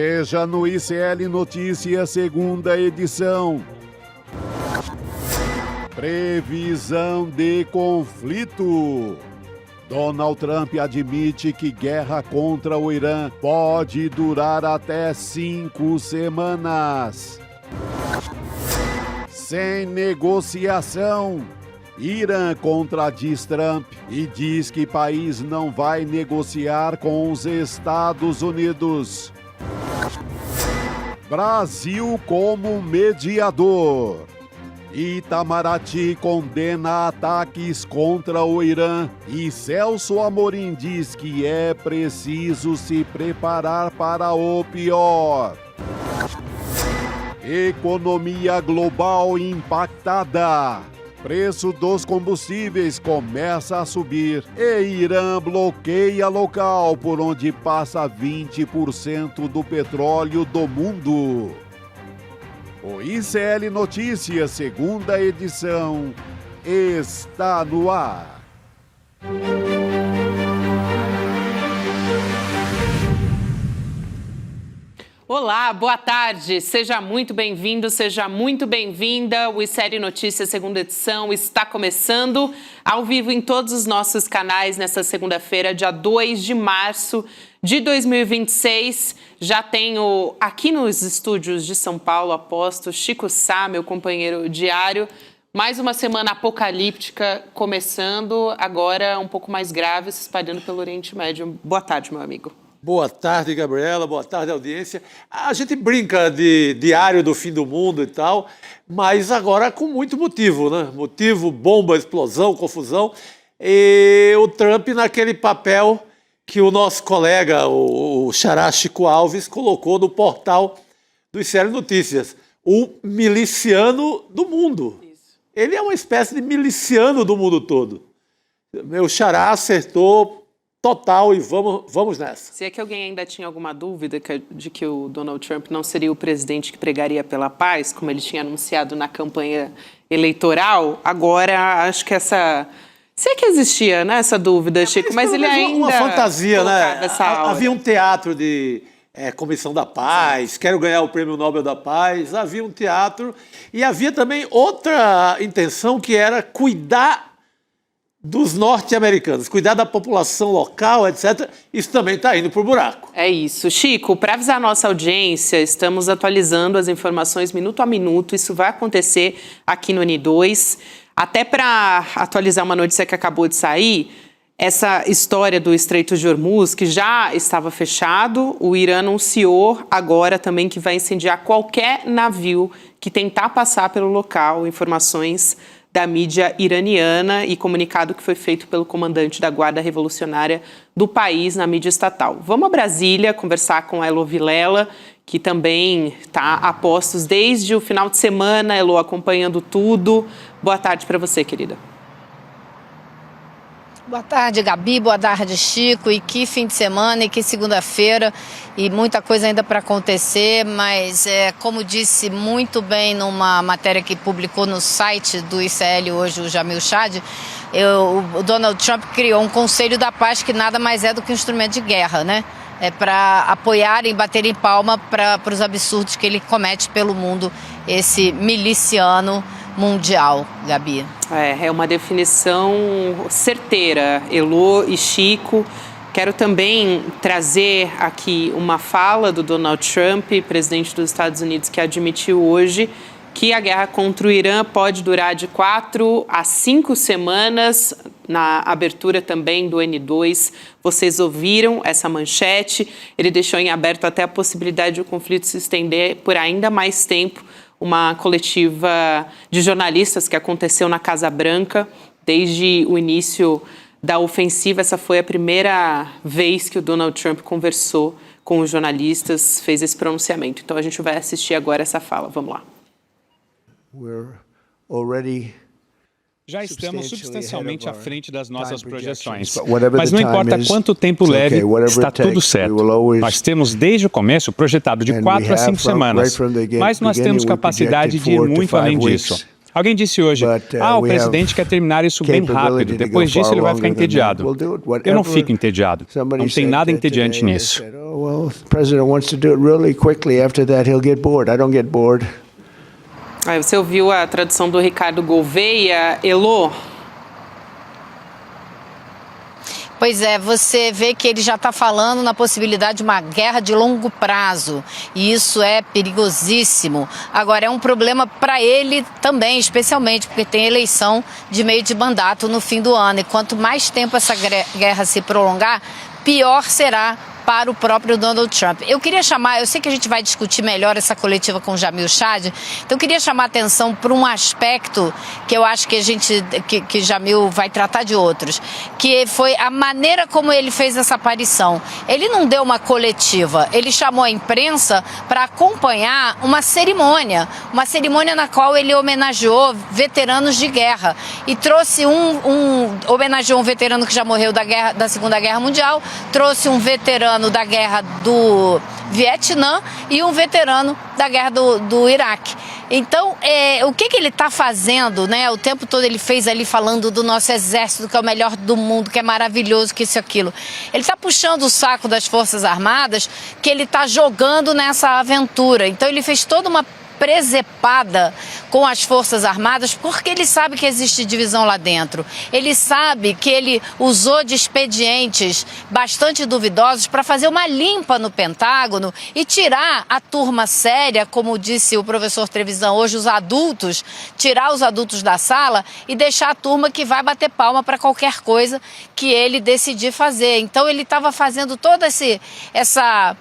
Veja no ICL Notícias, segunda edição. Previsão de conflito. Donald Trump admite que guerra contra o Irã pode durar até 5 semanas. Sem negociação. Irã contradiz Trump e diz que país não vai negociar com os Estados Unidos. Brasil como mediador. Itamaraty condena ataques contra o Irã e Celso Amorim diz que é preciso se preparar para o pior. Economia global impactada. Preço dos combustíveis começa a subir e Irã bloqueia local por onde passa 20% do petróleo do mundo. O ICL Notícias, segunda edição, está no ar. Olá, boa tarde. Seja muito bem-vindo, seja muito bem-vinda. O ICL Notícias, segunda edição, está começando ao vivo em todos os nossos canais nesta segunda-feira, dia 2 de março de 2026. Já tenho aqui nos estúdios de São Paulo, aposto, Chico Sá, meu companheiro diário. Mais uma semana apocalíptica começando, agora um pouco mais grave, se espalhando pelo Oriente Médio. Boa tarde, meu amigo. Boa tarde, Gabriela. Boa tarde, audiência. A gente brinca de diário do fim do mundo e tal, mas agora com muito motivo, né? Motivo, bomba, explosão, confusão. E o Trump naquele papel que o nosso colega, o xará Chico Alves, colocou no portal do ICL Notícias. O miliciano do mundo. Isso. Ele é uma espécie de miliciano do mundo todo. Meu xará acertou total e vamos nessa. Se é que alguém ainda tinha alguma dúvida de que o Donald Trump não seria o presidente que pregaria pela paz, como ele tinha anunciado na campanha eleitoral, agora acho que essa... Se é que existia, né, essa dúvida, Chico, mas ele ainda... Uma fantasia, né? Havia um teatro de Comissão da Paz, quero ganhar o Prêmio Nobel da Paz, havia um teatro e havia também outra intenção que era cuidar dos norte-americanos, cuidar da população local, etc. Isso também está indo para o buraco. É isso. Chico, para avisar a nossa audiência, estamos atualizando as informações minuto a minuto. Isso vai acontecer aqui no N2. Até para atualizar uma notícia que acabou de sair, essa história do Estreito de Hormuz, que já estava fechado, o Irã anunciou agora também que vai incendiar qualquer navio que tentar passar pelo local. Informações da mídia iraniana e comunicado que foi feito pelo comandante da Guarda Revolucionária do país na mídia estatal. Vamos a Brasília conversar com a Elo Vilela, que também está a postos desde o final de semana. Elo, acompanhando tudo. Boa tarde para você, querida. Boa tarde, Gabi. Boa tarde, Chico. E que fim de semana e que segunda-feira. E muita coisa ainda para acontecer, mas como disse muito bem numa matéria que publicou no site do ICL hoje, o Jamil Chad, o Donald Trump criou um Conselho da Paz que nada mais é do que um instrumento de guerra, né? É para apoiarem, baterem palma para os absurdos que ele comete pelo mundo, esse miliciano mundial, Gabi. É uma definição certeira, Elo e Chico. Quero também trazer aqui uma fala do Donald Trump, presidente dos Estados Unidos, que admitiu hoje que a guerra contra o Irã pode durar de 4 a 5 semanas. Na abertura também do N2, vocês ouviram essa manchete. Ele deixou em aberto até a possibilidade de o conflito se estender por ainda mais tempo. Uma coletiva de jornalistas que aconteceu na Casa Branca desde o início da ofensiva. Essa foi a primeira vez que o Donald Trump conversou com os jornalistas, fez esse pronunciamento. Então a gente vai assistir agora essa fala. Vamos lá. Já estamos substancialmente à frente das nossas projeções. Mas não importa quanto tempo leve, está tudo certo. Nós temos desde o começo projetado de 4 a 5 semanas, mas nós temos capacidade de ir muito além disso. Alguém disse hoje, o presidente quer terminar isso bem rápido, depois disso ele vai ficar entediado. Eu não fico entediado, não tem nada entediante nisso. Aí você ouviu a tradução do Ricardo Gouveia. Elô? Pois é, você vê que ele já está falando na possibilidade de uma guerra de longo prazo, e isso é perigosíssimo. Agora, é um problema para ele também, especialmente porque tem eleição de meio de mandato no fim do ano, e quanto mais tempo essa guerra se prolongar, pior será para o próprio Donald Trump. Eu queria chamar, eu sei que a gente vai discutir melhor essa coletiva com o Jamil Chad, então eu queria chamar a atenção para um aspecto que eu acho que que Jamil vai tratar de outros, que foi a maneira como ele fez essa aparição. Ele não deu uma coletiva, ele chamou a imprensa para acompanhar uma cerimônia na qual ele homenageou veteranos de guerra e trouxe homenageou um veterano que já morreu da Segunda Guerra Mundial, trouxe um veterano da guerra do Vietnã e um veterano da guerra do Iraque. Então, o que ele está fazendo, né? O tempo todo ele fez ali falando do nosso exército, que é o melhor do mundo, que é maravilhoso, que isso e aquilo. Ele está puxando o saco das Forças Armadas, que ele está jogando nessa aventura. Então, ele fez toda uma presepada com as Forças Armadas, porque ele sabe que existe divisão lá dentro. Ele sabe que ele usou de expedientes bastante duvidosos para fazer uma limpa no Pentágono e tirar a turma séria, como disse o professor Trevisan hoje, tirar os adultos da sala e deixar a turma que vai bater palma para qualquer coisa que ele decidir fazer. Então ele estava fazendo toda essa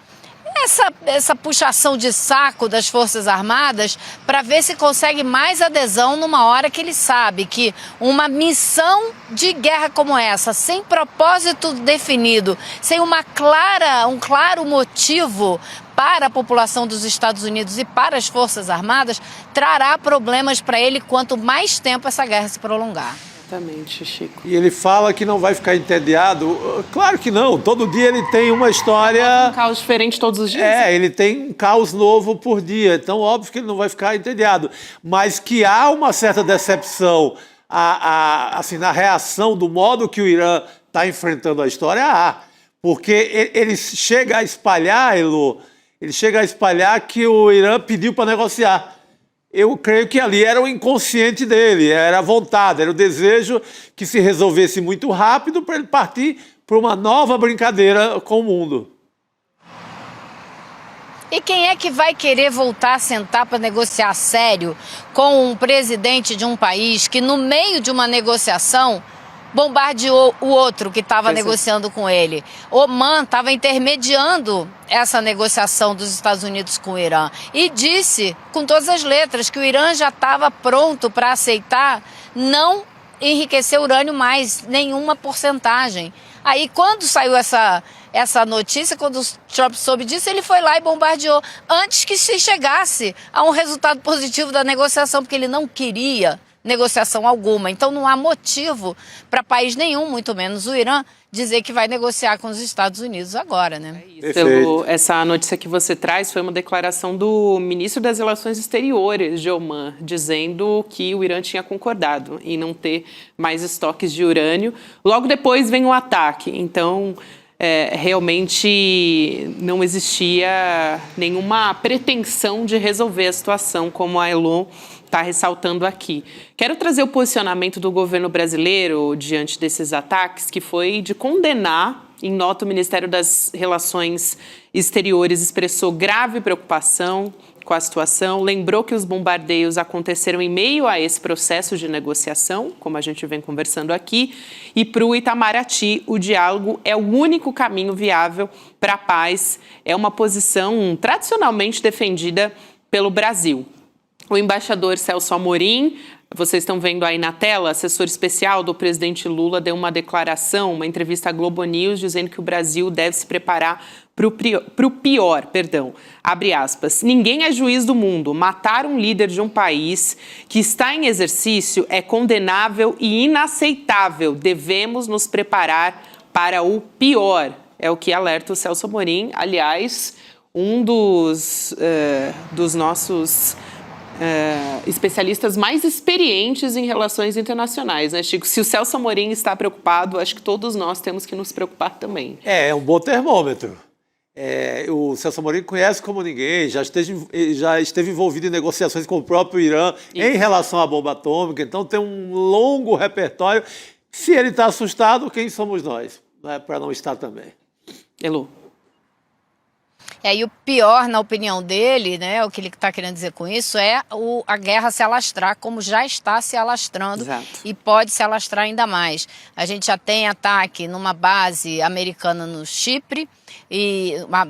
puxação de saco das Forças Armadas para ver se consegue mais adesão numa hora que ele sabe que uma missão de guerra como essa, sem propósito definido, sem um claro motivo para a população dos Estados Unidos e para as Forças Armadas, trará problemas para ele quanto mais tempo essa guerra se prolongar. Exatamente, Chico. E ele fala que não vai ficar entediado. Claro que não. Todo dia ele tem uma história... Um caos diferente todos os dias. Ele tem um caos novo por dia. Então, óbvio que ele não vai ficar entediado. Mas que há uma certa decepção assim, na reação do modo que o Irã está enfrentando a história, há. Porque ele chega a espalhar, Elô, que o Irã pediu para negociar. Eu creio que ali era o inconsciente dele, era a vontade, era o desejo que se resolvesse muito rápido para ele partir para uma nova brincadeira com o mundo. E quem é que vai querer voltar a sentar para negociar sério com um presidente de um país que, no meio de uma negociação, bombardeou o outro que estava negociando com ele? Oman estava intermediando essa negociação dos Estados Unidos com o Irã e disse, com todas as letras, que o Irã já estava pronto para aceitar não enriquecer urânio mais nenhuma porcentagem. Aí, quando saiu essa notícia, quando o Trump soube disso, ele foi lá e bombardeou antes que se chegasse a um resultado positivo da negociação, porque ele não queria negociação alguma. Então não há motivo para país nenhum, muito menos o Irã, dizer que vai negociar com os Estados Unidos agora, né? Essa notícia que você traz foi uma declaração do ministro das Relações Exteriores de Oman, dizendo que o Irã tinha concordado em não ter mais estoques de urânio. Logo depois vem o ataque. Então, realmente não existia nenhuma pretensão de resolver a situação, como a Elon está ressaltando aqui. Quero trazer o posicionamento do governo brasileiro diante desses ataques, que foi de condenar. Em nota, o Ministério das Relações Exteriores expressou grave preocupação com a situação, lembrou que os bombardeios aconteceram em meio a esse processo de negociação, como a gente vem conversando aqui, e para o Itamaraty, o diálogo é o único caminho viável para a paz, é uma posição tradicionalmente defendida pelo Brasil. O embaixador Celso Amorim, vocês estão vendo aí na tela, assessor especial do presidente Lula, deu uma declaração, uma entrevista à Globo News, dizendo que o Brasil deve se preparar para o pior. Abre aspas. Ninguém é juiz do mundo. Matar um líder de um país que está em exercício é condenável e inaceitável. Devemos nos preparar para o pior. É o que alerta o Celso Amorim. Aliás, um dos nossos especialistas mais experientes em relações internacionais, né, Chico? Se o Celso Amorim está preocupado, acho que todos nós temos que nos preocupar também. É um bom termômetro. O Celso Amorim conhece como ninguém, já esteve envolvido em negociações com o próprio Irã em relação à bomba atômica, então tem um longo repertório. Se ele está assustado, quem somos nós, né, para não estar também? Elô. E o pior, na opinião dele, né, o que ele está querendo dizer com isso, é a guerra se alastrar, como já está se alastrando. Exato. E pode se alastrar ainda mais. A gente já tem ataque numa base americana no Chipre, uma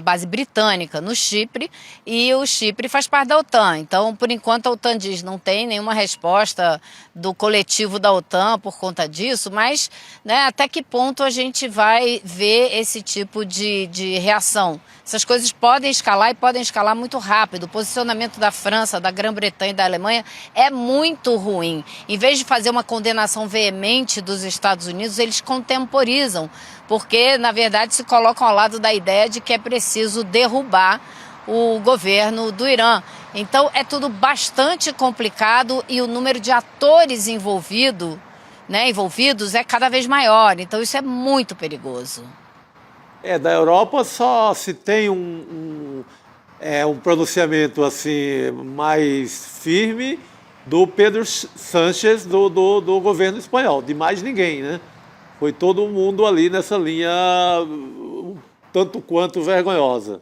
base britânica no Chipre, e o Chipre faz parte da OTAN. Então, por enquanto, a OTAN diz não tem nenhuma resposta do coletivo da OTAN por conta disso, mas, né, até que ponto a gente vai ver esse tipo de reação? Essas coisas podem escalar e podem escalar muito rápido. O posicionamento da França, da Grã-Bretanha e da Alemanha é muito ruim. Em vez de fazer uma condenação veemente dos Estados Unidos, eles contemporizam, porque, na verdade, se colocam ao lado da ideia de que é preciso derrubar o governo do Irã. Então, é tudo bastante complicado e o número de atores envolvidos é cada vez maior. Então, isso é muito perigoso. Da Europa só se tem um pronunciamento assim, mais firme do Pedro Sánchez, do governo espanhol, de mais ninguém, né? Foi todo mundo ali nessa linha tanto quanto vergonhosa.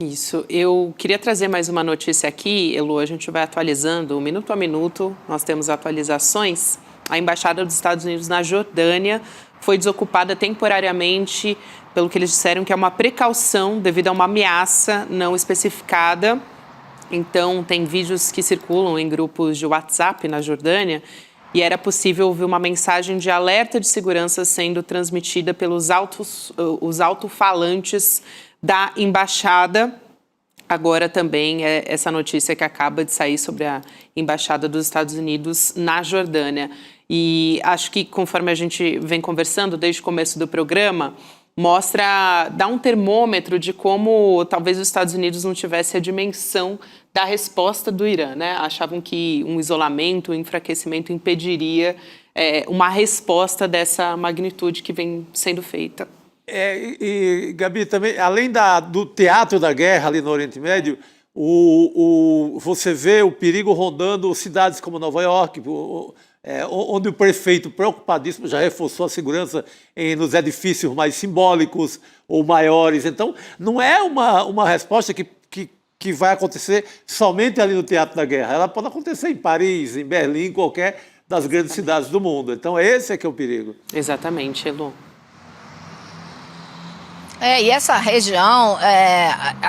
Isso. Eu queria trazer mais uma notícia aqui, Elô, a gente vai atualizando minuto a minuto, nós temos atualizações. A Embaixada dos Estados Unidos na Jordânia foi desocupada temporariamente, pelo que eles disseram que é uma precaução devido a uma ameaça não especificada. Então, tem vídeos que circulam em grupos de WhatsApp na Jordânia e era possível ouvir uma mensagem de alerta de segurança sendo transmitida pelos alto-falantes da embaixada. Agora também é essa notícia que acaba de sair sobre a Embaixada dos Estados Unidos na Jordânia. E acho que, conforme a gente vem conversando desde o começo do programa, dá um termômetro de como talvez os Estados Unidos não tivessem a dimensão da resposta do Irã, né? Achavam que um isolamento, um enfraquecimento impediria uma resposta dessa magnitude que vem sendo feita. Gabi, também, além do teatro da guerra ali no Oriente Médio, você vê o perigo rondando cidades como Nova York, onde o prefeito, preocupadíssimo, já reforçou a segurança nos edifícios mais simbólicos ou maiores. Então, não é uma resposta que vai acontecer somente ali no teatro da guerra. Ela pode acontecer em Paris, em Berlim, em qualquer das grandes cidades do mundo. Então, esse é que é o perigo. Exatamente, Elô. E essa região,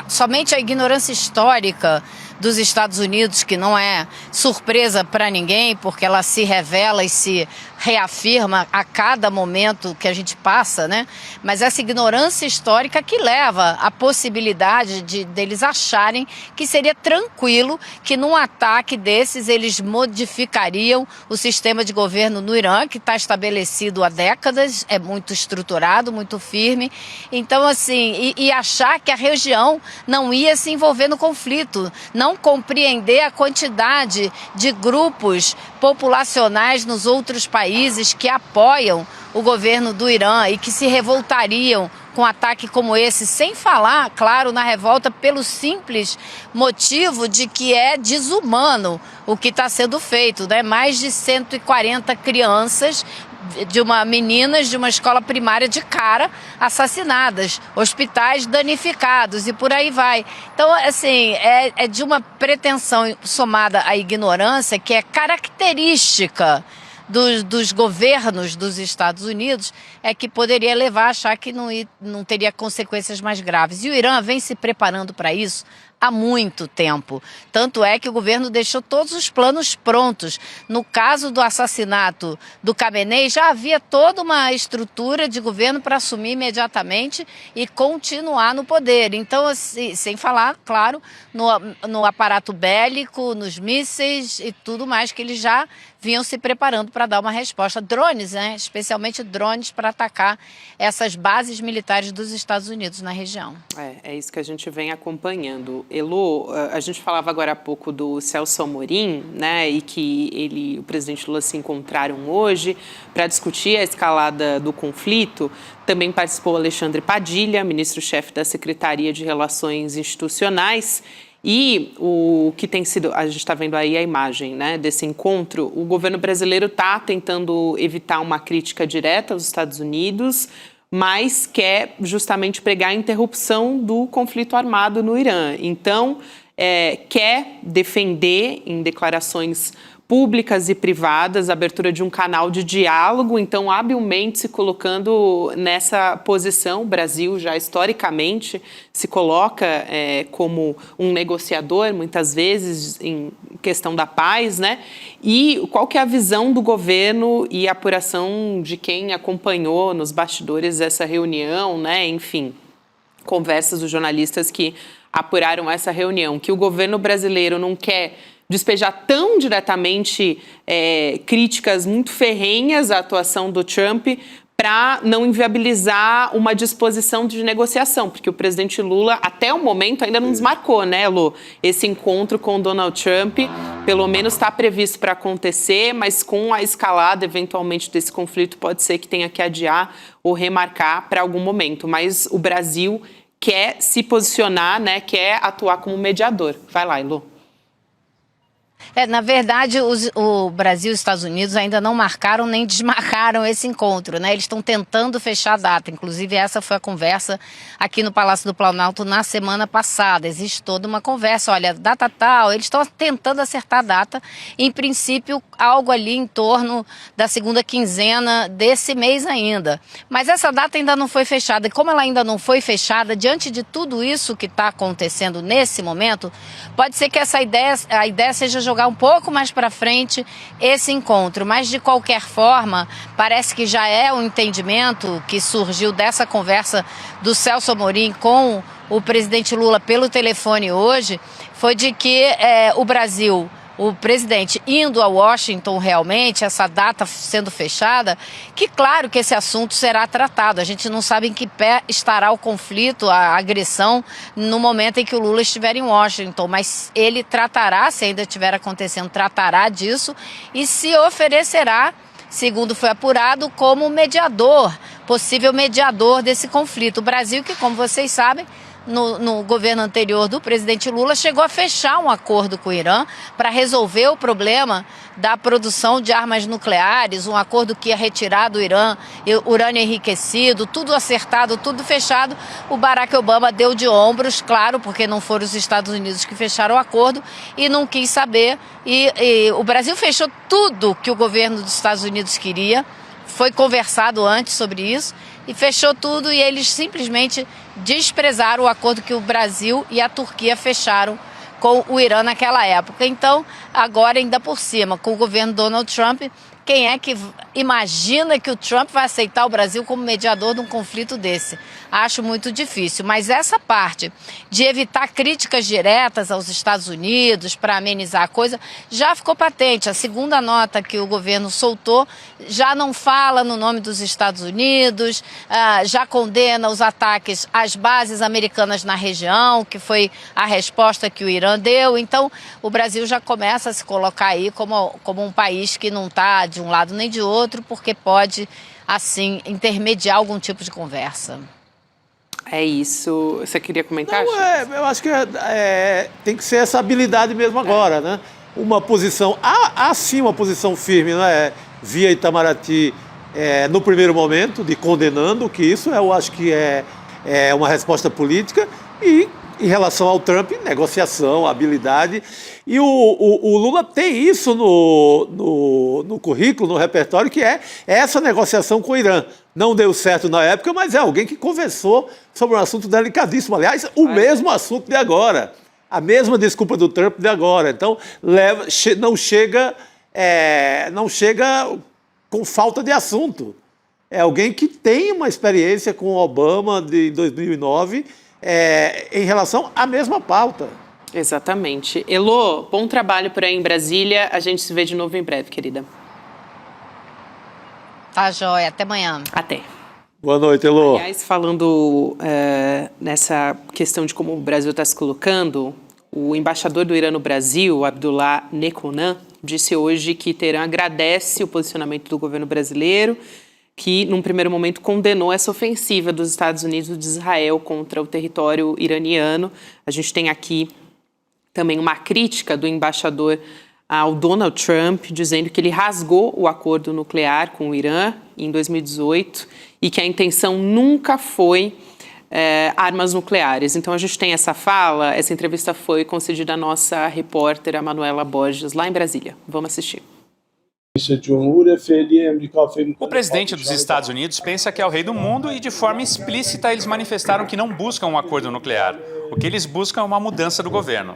somente a ignorância histórica dos Estados Unidos, que não é surpresa para ninguém, porque ela se revela e se reafirma a cada momento que a gente passa, né? Mas essa ignorância histórica que leva à possibilidade deles acharem que seria tranquilo que num ataque desses eles modificariam o sistema de governo no Irã, que está estabelecido há décadas, é muito estruturado, muito firme. Então, assim, e achar que a região não ia se envolver no conflito, não compreender a quantidade de grupos populacionais nos outros países que apoiam o governo do Irã e que se revoltariam com um ataque como esse, sem falar, claro, na revolta pelo simples motivo de que é desumano o que está sendo feito, né? Mais de 140 crianças meninas de uma escola primária de Cara assassinadas, hospitais danificados e por aí vai. Então, assim, é de uma pretensão somada à ignorância que é característica dos governos dos Estados Unidos, é que poderia levar a achar que não teria consequências mais graves. E o Irã vem se preparando para isso há muito tempo. Tanto é que o governo deixou todos os planos prontos. No caso do assassinato do Khamenei, já havia toda uma estrutura de governo para assumir imediatamente e continuar no poder. Então, assim, sem falar, claro, no aparato bélico, nos mísseis e tudo mais que eles já vinham se preparando para dar uma resposta. Drones, né? Especialmente drones para atacar essas bases militares dos Estados Unidos na região. É isso que a gente vem acompanhando. Elô, a gente falava agora há pouco do Celso Amorim, né, e que ele e o presidente Lula se encontraram hoje para discutir a escalada do conflito. Também participou Alexandre Padilha, ministro-chefe da Secretaria de Relações Institucionais. E o que tem sido, a gente está vendo aí a imagem, né, desse encontro, o governo brasileiro está tentando evitar uma crítica direta aos Estados Unidos, mas quer justamente pregar a interrupção do conflito armado no Irã. Então, quer defender em declarações públicas e privadas a abertura de um canal de diálogo, então habilmente se colocando nessa posição. O Brasil já historicamente se coloca como um negociador, muitas vezes em questão da paz, né? E qual que é a visão do governo e a apuração de quem acompanhou nos bastidores essa reunião, né? Enfim, conversas dos jornalistas que apuraram essa reunião, que o governo brasileiro não quer despejar tão diretamente críticas muito ferrenhas à atuação do Trump para não inviabilizar uma disposição de negociação, porque o presidente Lula, até o momento, ainda não desmarcou, né, Lu? Esse encontro com o Donald Trump, pelo menos está previsto para acontecer, mas com a escalada, eventualmente, desse conflito, pode ser que tenha que adiar ou remarcar para algum momento. Mas o Brasil quer se posicionar, né, quer atuar como mediador. Vai lá, Lu. Na verdade, o Brasil e os Estados Unidos ainda não marcaram nem desmarcaram esse encontro, né? Eles estão tentando fechar a data. Inclusive, essa foi a conversa aqui no Palácio do Planalto na semana passada. Existe toda uma conversa, olha, data tal, eles estão tentando acertar a data. Em princípio, algo ali em torno da segunda quinzena desse mês ainda. Mas essa data ainda não foi fechada. E como ela ainda não foi fechada, diante de tudo isso que está acontecendo nesse momento, pode ser que a ideia seja jogar um pouco mais para frente esse encontro, mas de qualquer forma parece que já é um entendimento que surgiu dessa conversa do Celso Amorim com o presidente Lula pelo telefone hoje, foi de que o Brasil, o presidente indo a Washington realmente, essa data sendo fechada, que claro que esse assunto será tratado. A gente não sabe em que pé estará o conflito, a agressão, no momento em que o Lula estiver em Washington, mas ele tratará, se ainda estiver acontecendo, tratará disso e se oferecerá, segundo foi apurado, como mediador, possível mediador desse conflito. O Brasil, que como vocês sabem, no governo anterior do presidente Lula, chegou a fechar um acordo com o Irã para resolver o problema da produção de armas nucleares, um acordo que ia retirar do Irã urânio enriquecido, tudo acertado, tudo fechado. O Barack Obama deu de ombros, claro, porque não foram os Estados Unidos que fecharam o acordo e não quis saber. E o Brasil fechou tudo que o governo dos Estados Unidos queria, foi conversado antes sobre isso, e fechou tudo e eles simplesmente desprezaram o acordo que o Brasil e a Turquia fecharam com o Irã naquela época. Então, agora ainda por cima, com o governo Donald Trump, quem é que imagina que o Trump vai aceitar o Brasil como mediador de um conflito desse? Acho muito difícil, mas essa parte de evitar críticas diretas aos Estados Unidos para amenizar a coisa já ficou patente. A segunda nota que o governo soltou já não fala no nome dos Estados Unidos, já condena os ataques às bases americanas na região, que foi a resposta que o Irã deu. Então, o Brasil já começa a se colocar aí como um país que não está de um lado nem de outro, porque pode, assim, intermediar algum tipo de conversa. É isso. Você queria comentar? Não, eu acho que tem que ser essa habilidade mesmo agora, né? Uma posição, há sim uma posição firme, né? Via Itamaraty no primeiro momento, de condenando, que isso eu acho que é uma resposta política, e em relação ao Trump, negociação, habilidade. E o Lula tem isso no currículo, no repertório, que é essa negociação com o Irã. Não deu certo na época, mas é alguém que conversou sobre um assunto delicadíssimo. Aliás, o mesmo assunto de agora. A mesma desculpa do Trump de agora. Então, não chega com falta de assunto. É alguém que tem uma experiência com o Obama de 2009 em relação à mesma pauta. Exatamente. Elô, bom trabalho por aí em Brasília. A gente se vê de novo em breve, querida. Tá joia. Até amanhã. Até. Boa noite, Elô. Aliás, falando nessa questão de como o Brasil está se colocando, O embaixador do Irã no Brasil, Abdullah Nekonan, disse hoje que Teherã agradece o posicionamento do governo brasileiro, que, num primeiro momento, condenou essa ofensiva dos Estados Unidos e de Israel contra o território iraniano. A gente tem aqui também uma crítica do embaixador ao Donald Trump, dizendo que ele rasgou o acordo nuclear com o Irã em 2018 e que a intenção nunca foi armas nucleares. Então, a gente tem essa fala, essa entrevista foi concedida à nossa repórter, a Manuela Borges, lá em Brasília. Vamos assistir. O presidente dos Estados Unidos pensa que é o rei do mundo e, de forma explícita, eles manifestaram que não buscam um acordo nuclear. O que eles buscam é uma mudança do governo.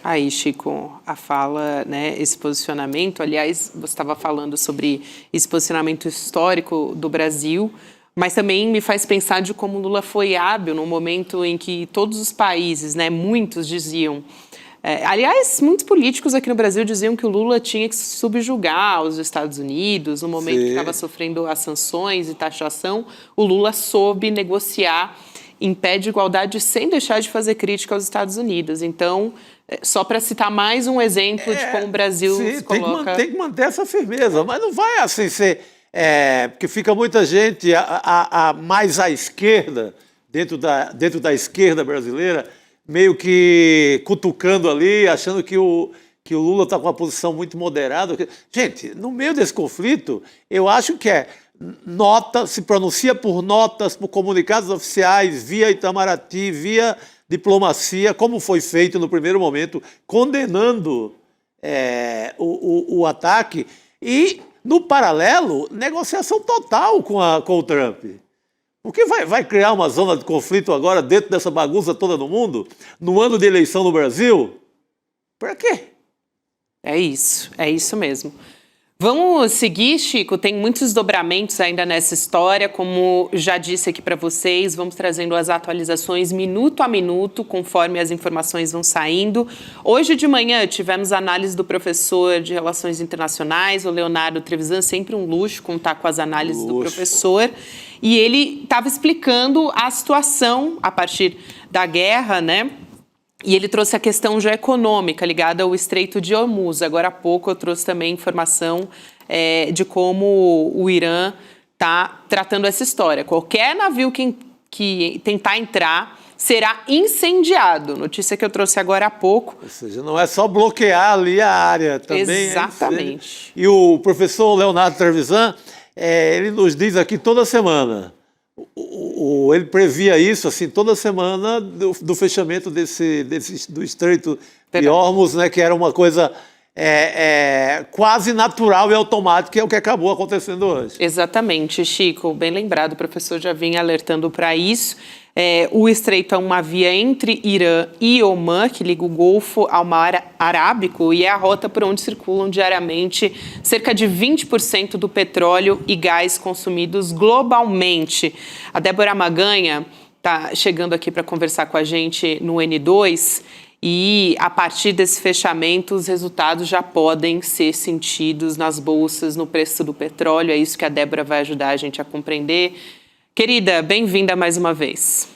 Aí, Chico, a fala, né, esse posicionamento, aliás, você estava falando sobre esse posicionamento histórico do Brasil, mas também me faz pensar de como Lula foi hábil no momento em que todos os países, né, muitos diziam, aliás, muitos políticos aqui no Brasil diziam que o Lula tinha que subjugar os Estados Unidos no momento que estava sofrendo as sanções e taxação, o Lula soube negociar em pé de igualdade sem deixar de fazer crítica aos Estados Unidos. Então, só para citar mais um exemplo de como o Brasil se coloca... Tem que manter essa firmeza, mas não vai assim ser... porque fica muita gente mais à esquerda, dentro da esquerda brasileira, meio que cutucando ali, achando que o Lula está com uma posição muito moderada. Gente, no meio desse conflito, eu acho que se pronuncia por notas, por comunicados oficiais, via Itamaraty, via diplomacia, como foi feito no primeiro momento, condenando o ataque, e, no paralelo, negociação total com o Trump. Porque vai criar uma zona de conflito agora dentro dessa bagunça toda no mundo, no ano de eleição no Brasil? Para quê? É isso mesmo. Vamos seguir, Chico, tem muitos desdobramentos ainda nessa história, como já disse aqui para vocês, vamos trazendo as atualizações minuto a minuto, conforme as informações vão saindo. Hoje de manhã tivemos a análise do professor de Relações Internacionais, o Leonardo Trevisan, sempre um luxo contar com as análises do professor, e ele estava explicando a situação a partir da guerra, né? E ele trouxe a questão geoeconômica ligada ao Estreito de Hormuz. Agora há pouco eu trouxe também informação de como o Irã está tratando essa história. Qualquer navio que tentar entrar será incendiado. Notícia que eu trouxe agora há pouco. Ou seja, não é só bloquear ali a área também. Exatamente. E o professor Leonardo Trevisan, ele nos diz aqui toda semana... Ele previa isso assim toda semana do fechamento do Estreito de Hormuz, né, que era uma coisa quase natural e automática, que é o que acabou acontecendo hoje. Exatamente, Chico, bem lembrado, o professor já vinha alertando para isso. O Estreito é uma via entre Irã e Omã, que liga o Golfo ao Mar Arábico, e é a rota por onde circulam diariamente cerca de 20% do petróleo e gás consumidos globalmente. A Débora Maganha está chegando aqui para conversar com a gente no N2, e a partir desse fechamento os resultados já podem ser sentidos nas bolsas, no preço do petróleo. É isso que a Débora vai ajudar a gente a compreender. Querida, bem-vinda mais uma vez.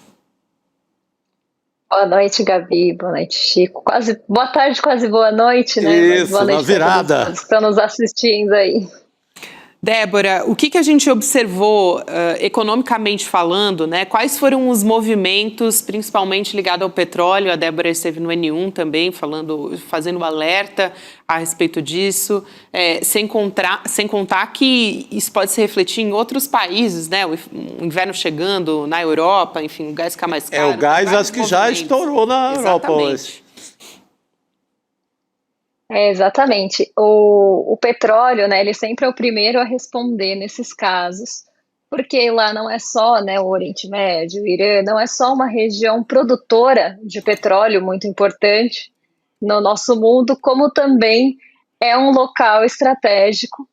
Boa noite, Gabi. Boa noite, Chico. Boa tarde, quase boa noite, né? Isso, boa noite na virada. Todos que estão nos assistindo aí. Débora, o que a gente observou economicamente falando, né? Quais foram os movimentos, principalmente ligados ao petróleo? A Débora esteve no N1 também, fazendo alerta a respeito disso, sem contar que isso pode se refletir em outros países, né? O inverno chegando na Europa, enfim, o gás fica mais caro. O gás acho que já estourou na Europa hoje. Exatamente. O petróleo, né, ele sempre é o primeiro a responder nesses casos, porque lá não é só, né, o Oriente Médio, o Irã, não é só uma região produtora de petróleo muito importante no nosso mundo, como também é um local estratégico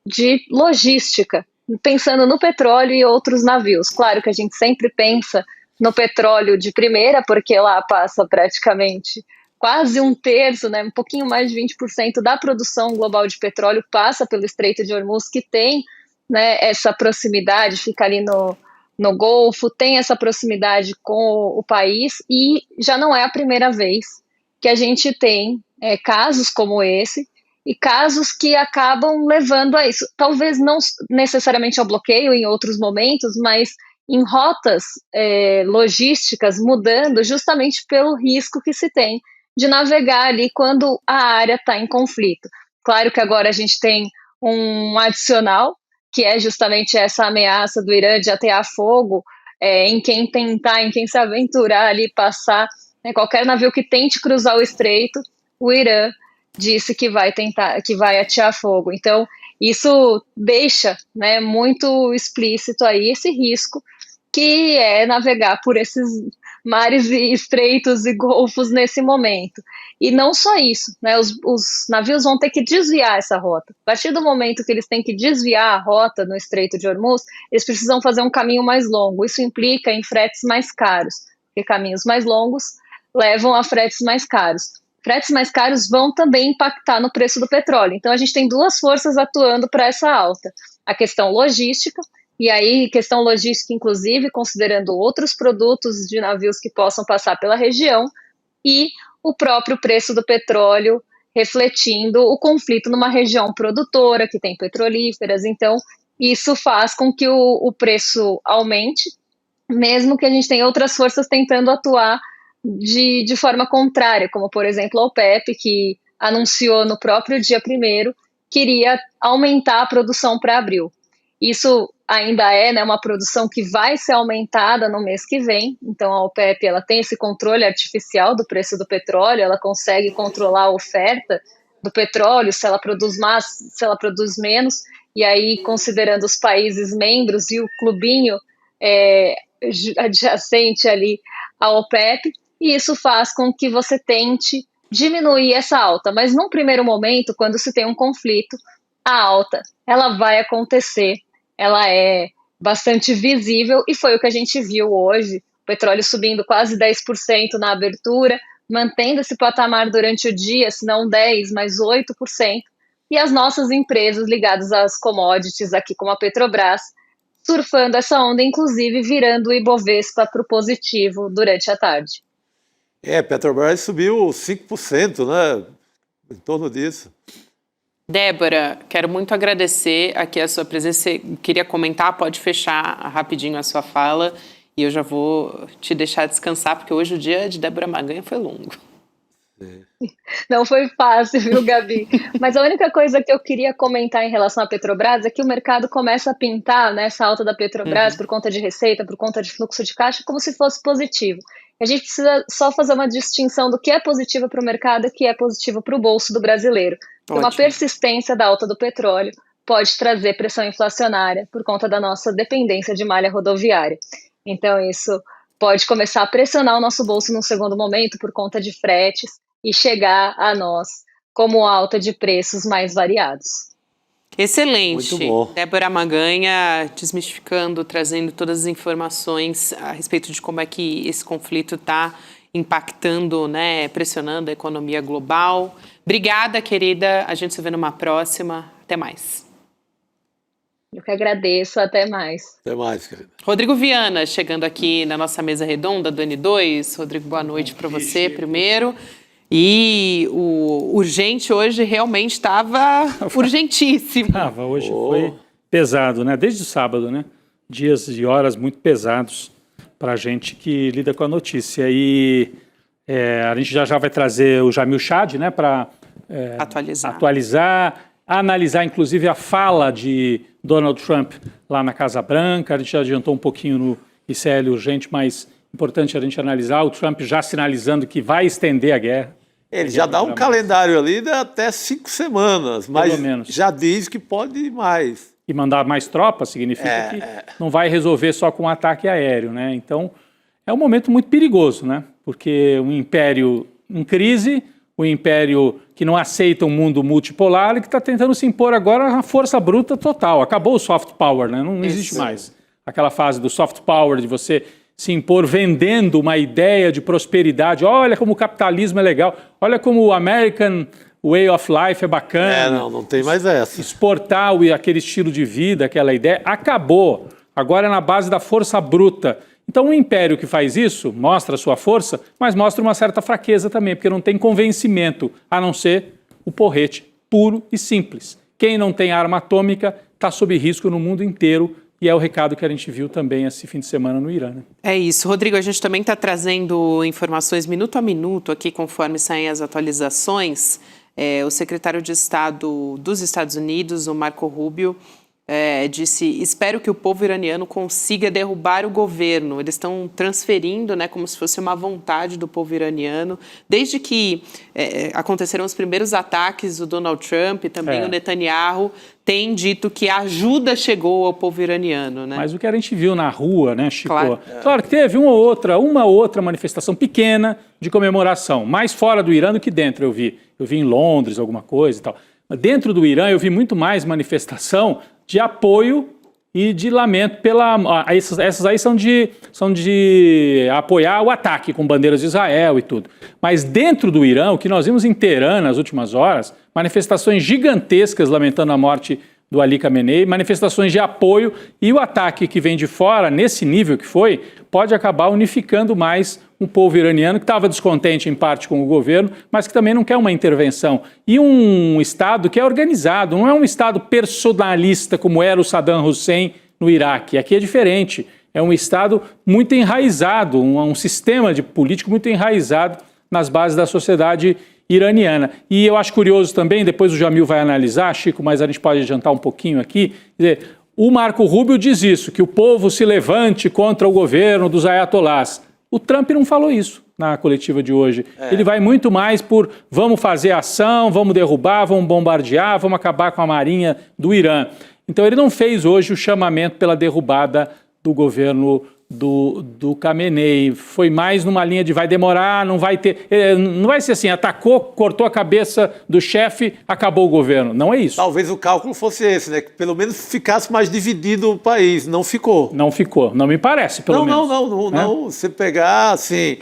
de logística, pensando no petróleo e outros navios. Claro que a gente sempre pensa no petróleo de primeira, porque lá passa praticamente quase um terço, né, um pouquinho mais de 20% da produção global de petróleo passa pelo Estreito de Hormuz, que tem, né, essa proximidade, fica ali no Golfo, tem essa proximidade com o país e já não é a primeira vez que a gente tem casos como esse e casos que acabam levando a isso. Talvez não necessariamente ao bloqueio em outros momentos, mas em rotas logísticas mudando justamente pelo risco que se tem de navegar ali quando a área está em conflito. Claro que agora a gente tem um adicional, que é justamente essa ameaça do Irã de atear fogo em quem tentar, em quem se aventurar ali, passar, qualquer navio que tente cruzar o estreito, o Irã disse que vai atear fogo. Então, isso deixa muito explícito aí esse risco, que é navegar por esses mares estreitos e golfos nesse momento. E não só isso, os navios vão ter que desviar essa rota. A partir do momento que eles têm que desviar a rota no Estreito de Hormuz, eles precisam fazer um caminho mais longo. Isso implica em fretes mais caros, porque caminhos mais longos levam a fretes mais caros. Fretes mais caros vão também impactar no preço do petróleo. Então, a gente tem duas forças atuando para essa alta. A questão logística, e aí questão logística, inclusive, considerando outros produtos de navios que possam passar pela região, e o próprio preço do petróleo refletindo o conflito numa região produtora, que tem petrolíferas. Então, isso faz com que o preço aumente, mesmo que a gente tenha outras forças tentando atuar de forma contrária, como, por exemplo, a OPEP, que anunciou no próprio dia 1º que iria aumentar a produção para abril. Isso ainda é uma produção que vai ser aumentada no mês que vem, então a OPEP ela tem esse controle artificial do preço do petróleo, ela consegue controlar a oferta do petróleo, se ela produz mais, se ela produz menos, e aí considerando os países membros e o clubinho adjacente ali à OPEP, e isso faz com que você tente diminuir essa alta, mas num primeiro momento, quando se tem um conflito, a alta ela vai acontecer, ela é bastante visível e foi o que a gente viu hoje, o petróleo subindo quase 10% na abertura, mantendo esse patamar durante o dia, se não 10%, mas 8%, e as nossas empresas ligadas às commodities aqui como a Petrobras, surfando essa onda, inclusive virando o Ibovespa para o positivo durante a tarde. Petrobras subiu 5%, né? Em torno disso. Débora, quero muito agradecer aqui a sua presença. Você queria comentar, pode fechar rapidinho a sua fala e eu já vou te deixar descansar, porque hoje o dia de Débora Maganha foi longo. Não foi fácil, viu, Gabi? Mas a única coisa que eu queria comentar em relação à Petrobras é que o mercado começa a pintar nessa alta da Petrobras por conta de receita, por conta de fluxo de caixa, como se fosse positivo. A gente precisa só fazer uma distinção do que é positivo para o mercado e o que é positivo para o bolso do brasileiro. Uma persistência da alta do petróleo pode trazer pressão inflacionária por conta da nossa dependência de malha rodoviária. Então, isso pode começar a pressionar o nosso bolso num segundo momento por conta de fretes e chegar a nós como alta de preços mais variados. Excelente. Muito bom. Débora Maganha desmistificando, trazendo todas as informações a respeito de como é que esse conflito está impactando, pressionando a economia global. Obrigada, querida. A gente se vê numa próxima. Até mais. Eu que agradeço. Até mais. Até mais, querida. Rodrigo Viana, chegando aqui na nossa mesa redonda do N2. Rodrigo, boa noite para você primeiro. E o urgente hoje realmente estava urgentíssimo. Hoje foi pesado, né? Desde o sábado, né? Dias e horas muito pesados para a gente que lida com a notícia. E a gente já vai trazer o Jamil Chad, né? Para atualizar, analisar inclusive a fala de Donald Trump lá na Casa Branca. A gente já adiantou um pouquinho no ICL urgente, mas importante a gente analisar. O Trump já sinalizando que vai estender a guerra. Ele já dá um calendário ali de até 5 semanas, mas já diz que pode ir mais. E mandar mais tropas significa que não vai resolver só com um ataque aéreo, né? Então, é um momento muito perigoso, né? Porque um império em crise, um império que não aceita um mundo multipolar e que está tentando se impor agora na força bruta total. Acabou o soft power, né? Não existe mais aquela fase do soft power de você se impor vendendo uma ideia de prosperidade. Olha como o capitalismo é legal. Olha como o American Way of Life é bacana. Não tem mais essa. Exportar aquele estilo de vida, aquela ideia. Acabou. Agora é na base da força bruta. Então, um império que faz isso mostra a sua força, mas mostra uma certa fraqueza também, porque não tem convencimento, a não ser o porrete puro e simples. Quem não tem arma atômica está sob risco no mundo inteiro, e é o recado que a gente viu também esse fim de semana no Irã. Né? É isso. Rodrigo, a gente também está trazendo informações minuto a minuto aqui, conforme saem as atualizações. O secretário de Estado dos Estados Unidos, o Marco Rubio, disse: espero que o povo iraniano consiga derrubar o governo. Eles estão transferindo, né, como se fosse uma vontade do povo iraniano. Desde que aconteceram os primeiros ataques, o Donald Trump e também o Netanyahu tem dito que a ajuda chegou ao povo iraniano. Né? Mas o que a gente viu na rua, né, Chico? Claro que teve uma outra manifestação pequena de comemoração, mais fora do Irã do que dentro eu vi. Eu vi em Londres alguma coisa e tal. Mas dentro do Irã eu vi muito mais manifestação de apoio e de lamento pela... Essas aí são de apoiar o ataque com bandeiras de Israel e tudo. Mas dentro do Irã, o que nós vimos em Teherã nas últimas horas, manifestações gigantescas lamentando a morte do Ali Khamenei, manifestações de apoio, e o ataque que vem de fora, nesse nível que foi, pode acabar unificando mais um povo iraniano que estava descontente em parte com o governo, mas que também não quer uma intervenção. E um Estado que é organizado, não é um Estado personalista como era o Saddam Hussein no Iraque. Aqui é diferente, é um Estado muito enraizado, um sistema de político muito enraizado nas bases da sociedade iraniana. E eu acho curioso também, depois o Jamil vai analisar, Chico, mas a gente pode adiantar um pouquinho aqui, dizer, o Marco Rubio diz isso, que o povo se levante contra o governo dos ayatolás. O Trump não falou isso na coletiva de hoje. Ele vai muito mais por vamos fazer ação, vamos derrubar, vamos bombardear, vamos acabar com a marinha do Irã. Então ele não fez hoje o chamamento pela derrubada do governo do Khamenei. Foi mais numa linha de vai demorar, não vai ter... Não vai ser assim, atacou, cortou a cabeça do chefe, acabou o governo. Não é isso. Talvez o cálculo fosse esse, né? Que pelo menos ficasse mais dividido o país. Não ficou. Não ficou. Não me parece, pelo menos. Não. Você pegar, assim,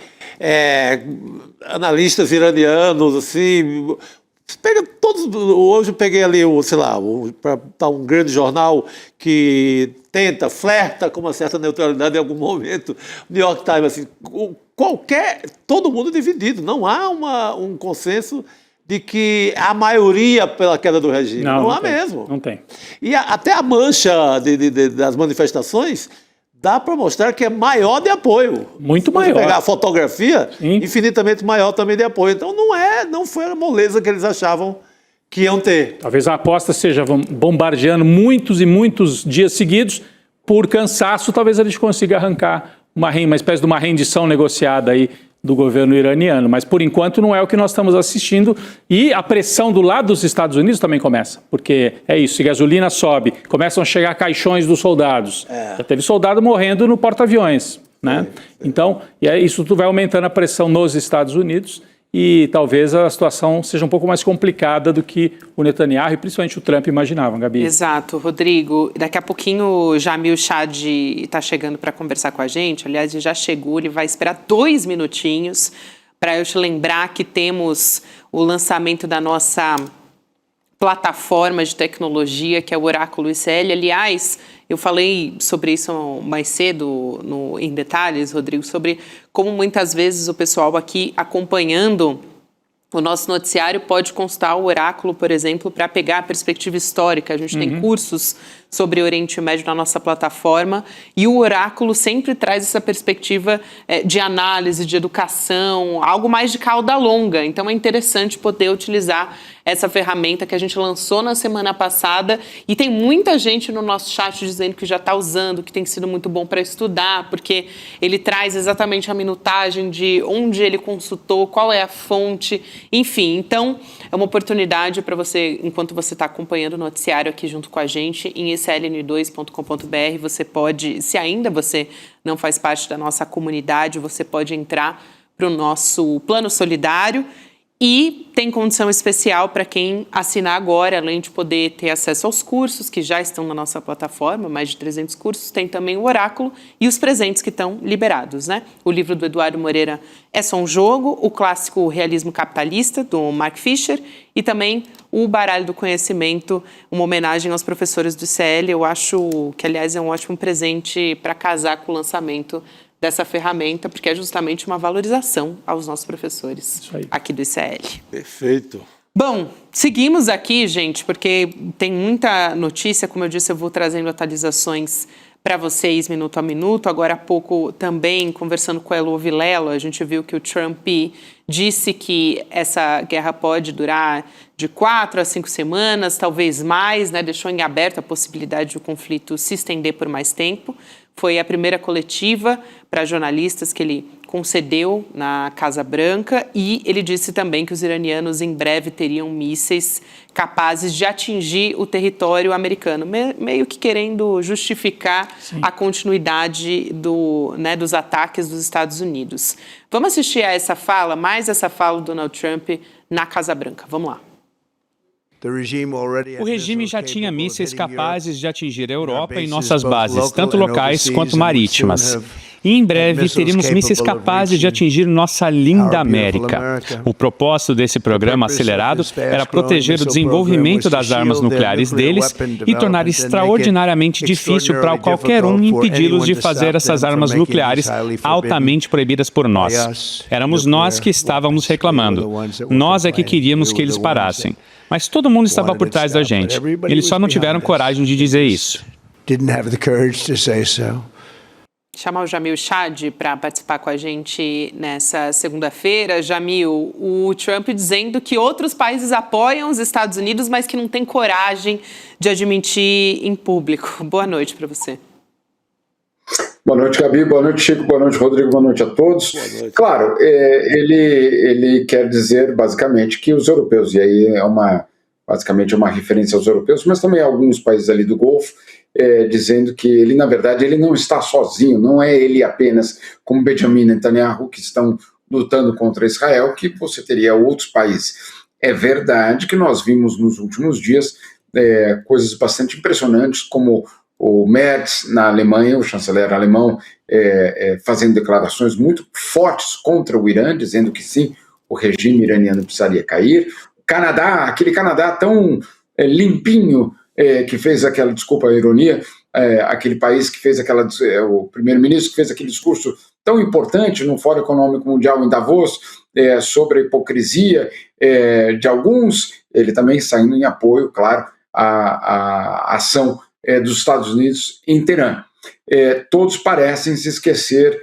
analistas iranianos, assim... Pega todos. Hoje eu peguei ali, para um grande jornal que flerta com uma certa neutralidade em algum momento. New York Times, assim, todo mundo dividido. Não há um consenso de que a maioria pela queda do regime. Não há mesmo. Não tem. E até a mancha das manifestações dá para mostrar que é maior de apoio. Muito maior. Se pegar a fotografia, infinitamente maior também de apoio. Então não foi a moleza que eles achavam que iam ter. Talvez a aposta seja bombardeando muitos e muitos dias seguidos, por cansaço, talvez eles consigam arrancar uma espécie de uma rendição negociada aí do governo iraniano, mas por enquanto não é o que nós estamos assistindo, e a pressão do lado dos Estados Unidos também começa, porque é isso, se gasolina sobe, começam a chegar caixões dos soldados, já teve soldado morrendo no porta-aviões, né? Então, isso tudo vai aumentando a pressão nos Estados Unidos, e talvez a situação seja um pouco mais complicada do que o Netanyahu e principalmente o Trump imaginavam, Gabi. Exato, Rodrigo. Daqui a pouquinho o Jamil Chad está chegando para conversar com a gente. Aliás, ele já chegou, ele vai esperar 2 minutinhos para eu te lembrar que temos o lançamento da nossa plataforma de tecnologia, que é o Oráculo ICL. Aliás, eu falei sobre isso mais cedo em detalhes, Rodrigo, sobre como muitas vezes o pessoal aqui acompanhando o nosso noticiário pode consultar o Oráculo, por exemplo, para pegar a perspectiva histórica. A gente tem cursos sobre o Oriente Médio na nossa plataforma, e o Oráculo sempre traz essa perspectiva de análise, de educação, algo mais de cauda longa. Então é interessante poder utilizar essa ferramenta que a gente lançou na semana passada, e tem muita gente no nosso chat dizendo que já está usando, que tem sido muito bom para estudar, porque ele traz exatamente a minutagem de onde ele consultou, qual é a fonte, enfim. Então, é uma oportunidade para você, enquanto você está acompanhando o noticiário aqui junto com a gente, em sln2.com.br, você pode, se ainda você não faz parte da nossa comunidade, você pode entrar para o nosso plano solidário E tem condição especial para quem assinar agora, além de poder ter acesso aos cursos que já estão na nossa plataforma, mais de 300 cursos, tem também o Oráculo e os presentes que estão liberados, né? O livro do Eduardo Moreira É Só um Jogo, o clássico Realismo Capitalista, do Mark Fisher, e também o Baralho do Conhecimento, uma homenagem aos professores do ICL. Eu acho que, aliás, é um ótimo presente para casar com o lançamento dessa ferramenta, porque é justamente uma valorização aos nossos professores aqui do ICL. Perfeito. Bom, seguimos aqui, gente, porque tem muita notícia. Como eu disse, eu vou trazendo atualizações para vocês minuto a minuto. Agora há pouco também, conversando com a Elo Vilela, a gente viu que o Trump disse que essa guerra pode durar de 4 a 5 semanas, talvez mais, né? Deixou em aberto a possibilidade do conflito se estender por mais tempo. Foi a primeira coletiva para jornalistas que ele concedeu na Casa Branca, e ele disse também que os iranianos em breve teriam mísseis capazes de atingir o território americano, meio que querendo justificar a continuidade dos ataques dos Estados Unidos. Vamos assistir a essa fala, mais essa fala do Donald Trump na Casa Branca. Vamos lá. O regime já tinha mísseis capazes de atingir a Europa em nossas bases, tanto locais quanto marítimas. E em breve teremos mísseis capazes de atingir nossa linda América. O propósito desse programa acelerado era proteger o desenvolvimento das armas nucleares deles e tornar extraordinariamente difícil para qualquer um impedi-los de fazer essas armas nucleares altamente proibidas por nós. Éramos nós que estávamos reclamando. Nós é que queríamos que eles parassem. Mas todo mundo estava por trás da gente. Eles só não tiveram coragem de dizer isso. Chamar o Jamil Chad para participar com a gente nessa segunda-feira. Jamil, o Trump dizendo que outros países apoiam os Estados Unidos, mas que não tem coragem de admitir em público. Boa noite para você. Boa noite, Gabi. Boa noite, Chico. Boa noite, Rodrigo. Boa noite a todos. Noite. Claro, ele quer dizer basicamente que os europeus, e aí basicamente uma referência aos europeus, mas também a alguns países ali do Golfo, dizendo que ele, na verdade, ele não está sozinho, não é ele apenas, como Benjamin Netanyahu, que estão lutando contra Israel, que você teria outros países. É verdade que nós vimos nos últimos dias coisas bastante impressionantes, como o Merz, na Alemanha, o chanceler alemão, fazendo declarações muito fortes contra o Irã, dizendo que sim, o regime iraniano precisaria cair. O Canadá, aquele Canadá tão limpinho, que fez aquela, desculpa a ironia, aquele país que fez o primeiro-ministro que fez aquele discurso tão importante no Fórum Econômico Mundial em Davos, sobre a hipocrisia de alguns, ele também saindo em apoio, claro, à ação dos Estados Unidos em Teherã. Todos parecem se esquecer,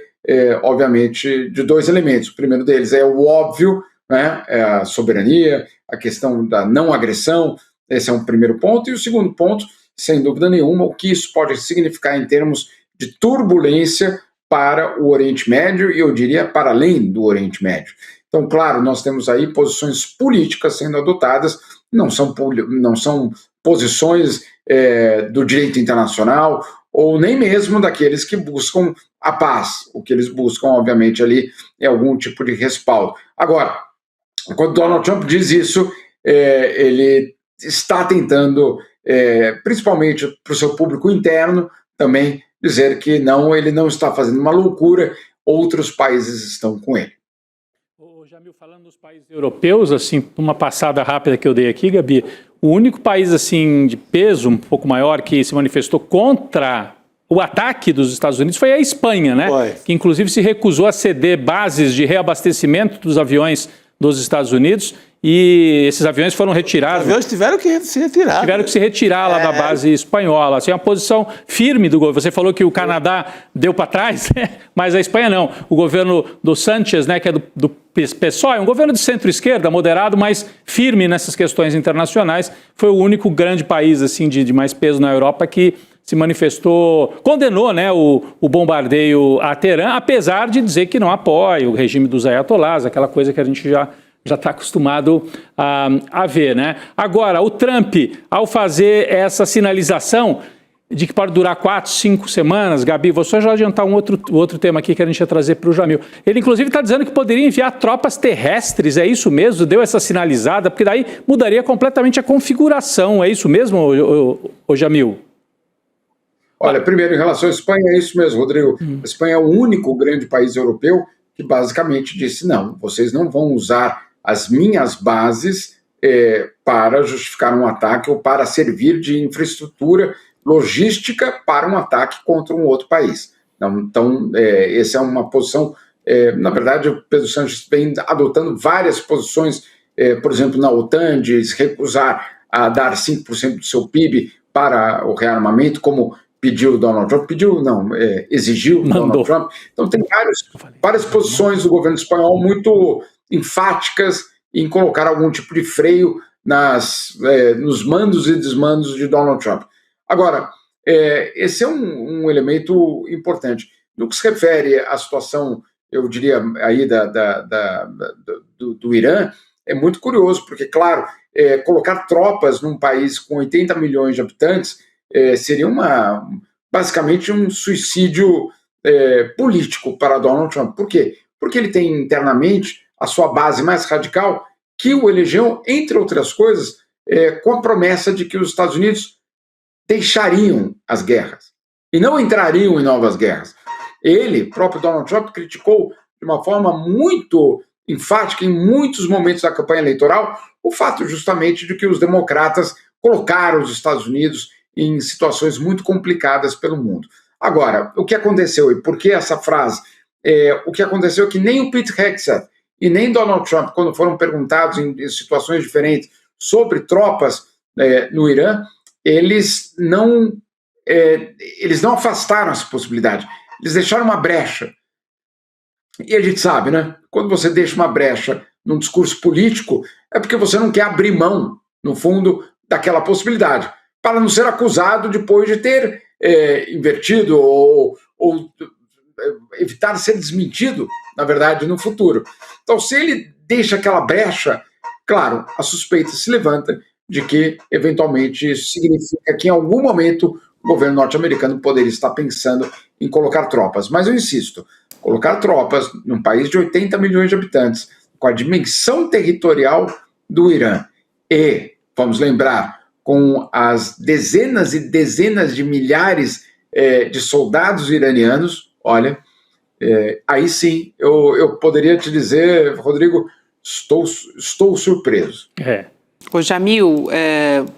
obviamente, de dois elementos. O primeiro deles é o óbvio, né, a soberania, a questão da não agressão. Esse é um primeiro ponto. E o segundo ponto, sem dúvida nenhuma, o que isso pode significar em termos de turbulência para o Oriente Médio, e eu diria para além do Oriente Médio. Então, claro, nós temos aí posições políticas sendo adotadas, não são posições do direito internacional, ou nem mesmo daqueles que buscam a paz. O que eles buscam, obviamente, ali é algum tipo de respaldo. Agora, quando Donald Trump diz isso, ele está tentando, principalmente para o seu público interno, também dizer que não, ele não está fazendo uma loucura, outros países estão com ele. Jamil, falando dos países europeus, assim, uma passada rápida que eu dei aqui, Gabi, o único país assim de peso um pouco maior que se manifestou contra o ataque dos Estados Unidos foi a Espanha, né? Que inclusive se recusou a ceder bases de reabastecimento dos aviões dos Estados Unidos, e esses aviões foram retirados. Os aviões tiveram que se retirar. Tiveram que se retirar lá da base espanhola. Assim, uma posição firme do governo. Você falou que o Canadá deu para trás, né? Mas a Espanha não. O governo do Sánchez, né, que é do PSOE, é um governo de centro-esquerda, moderado, mas firme nessas questões internacionais. Foi o único grande país assim, de mais peso na Europa que se manifestou, condenou, né, o bombardeio a Teherã, apesar de dizer que não apoia o regime dos ayatolás, aquela coisa que a gente já está acostumado a ver, né? Agora, o Trump, ao fazer essa sinalização, de que pode durar 4, 5 semanas. Gabi, vou só já adiantar um outro tema aqui que a gente ia trazer para o Jamil. Ele, inclusive, está dizendo que poderia enviar tropas terrestres, é isso mesmo? Deu essa sinalizada, porque daí mudaria completamente a configuração, é isso mesmo, ô Jamil? Olha, primeiro, em relação à Espanha, é isso mesmo, Rodrigo. A Espanha é o único grande país europeu que basicamente disse, não, vocês não vão usar as minhas bases para justificar um ataque ou para servir de infraestrutura logística para um ataque contra um outro país. Então, essa é uma posição, na verdade, o Pedro Sánchez vem adotando várias posições, por exemplo, na OTAN, de se recusar a dar 5% do seu PIB para o rearmamento, como pediu Donald Trump, exigiu Donald Trump. Então tem várias posições do governo espanhol muito enfáticas em colocar algum tipo de freio nos mandos e desmandos de Donald Trump. Agora, esse é um elemento importante. No que se refere à situação, eu diria, aí do Irã, é muito curioso, porque, claro, colocar tropas num país com 80 milhões de habitantes seria basicamente um suicídio político para Donald Trump. Por quê? Porque ele tem internamente a sua base mais radical, que o elegeu, entre outras coisas, com a promessa de que os Estados Unidos deixariam as guerras e não entrariam em novas guerras. Ele, próprio Donald Trump, criticou de uma forma muito enfática em muitos momentos da campanha eleitoral o fato justamente de que os democratas colocaram os Estados Unidos em situações muito complicadas pelo mundo. Agora, o que aconteceu e por que essa frase? O que aconteceu é que nem o Pete Hegseth e nem Donald Trump, quando foram perguntados em situações diferentes sobre tropas no Irã, eles não afastaram essa possibilidade. Eles deixaram uma brecha. E a gente sabe, né? Quando você deixa uma brecha num discurso político, é porque você não quer abrir mão, no fundo, daquela possibilidade, para não ser acusado depois de ter invertido ou evitar ser desmentido, na verdade, no futuro. Então, se ele deixa aquela brecha, claro, a suspeita se levanta de que, eventualmente, isso significa que, em algum momento, o governo norte-americano poderia estar pensando em colocar tropas. Mas eu insisto, colocar tropas num país de 80 milhões de habitantes, com a dimensão territorial do Irã e, vamos lembrar, com as dezenas e dezenas de milhares de soldados iranianos, olha, aí sim, eu poderia te dizer, Rodrigo, estou surpreso. Ô Jamil,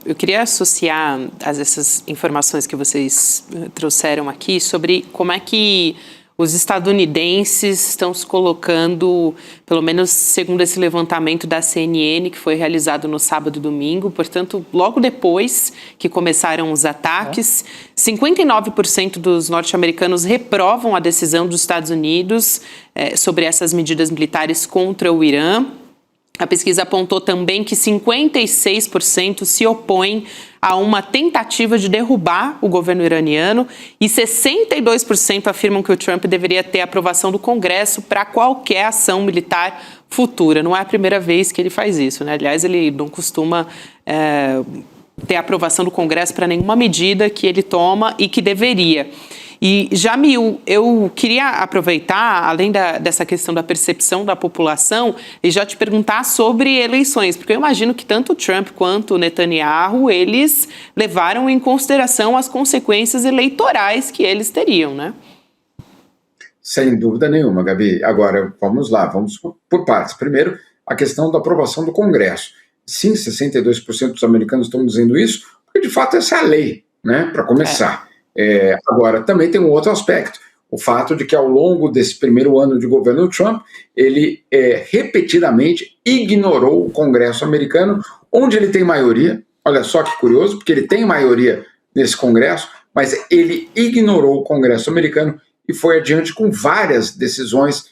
eu queria associar essas informações que vocês trouxeram aqui sobre como é que os estadunidenses estão se colocando, pelo menos segundo esse levantamento da CNN, que foi realizado no sábado e domingo, portanto, logo depois que começaram os ataques, 59% dos norte-americanos reprovam a decisão dos Estados Unidos sobre essas medidas militares contra o Irã. A pesquisa apontou também que 56% se opõem a uma tentativa de derrubar o governo iraniano e 62% afirmam que o Trump deveria ter aprovação do Congresso para qualquer ação militar futura. Não é a primeira vez que ele faz isso, né? Aliás, ele não costuma ter aprovação do Congresso para nenhuma medida que ele toma e que deveria. E, Jamil, eu queria aproveitar, além dessa questão da percepção da população, e já te perguntar sobre eleições, porque eu imagino que tanto o Trump quanto o Netanyahu, eles levaram em consideração as consequências eleitorais que eles teriam, né? Sem dúvida nenhuma, Gabi. Agora, vamos lá, vamos por partes. Primeiro, a questão da aprovação do Congresso. Sim, 62% dos americanos estão dizendo isso, porque de fato essa é a lei, né, para começar. Agora, também tem um outro aspecto, o fato de que ao longo desse primeiro ano de governo Trump, ele repetidamente ignorou o Congresso americano, onde ele tem maioria. Olha só que curioso, porque ele tem maioria nesse Congresso, mas ele ignorou o Congresso americano e foi adiante com várias decisões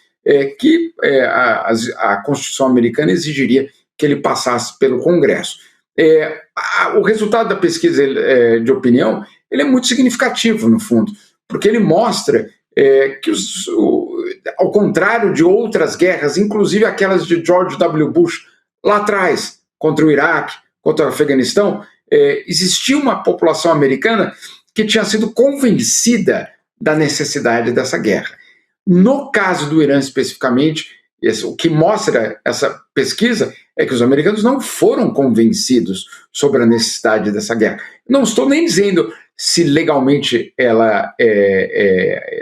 que a Constituição americana exigiria que ele passasse pelo Congresso. O resultado da pesquisa de opinião ele é muito significativo, no fundo, porque ele mostra que, ao contrário de outras guerras, inclusive aquelas de George W. Bush, lá atrás, contra o Iraque, contra o Afeganistão, existia uma população americana que tinha sido convencida da necessidade dessa guerra. No caso do Irã especificamente, o que mostra essa pesquisa é que os americanos não foram convencidos sobre a necessidade dessa guerra. Não estou nem dizendo se legalmente ela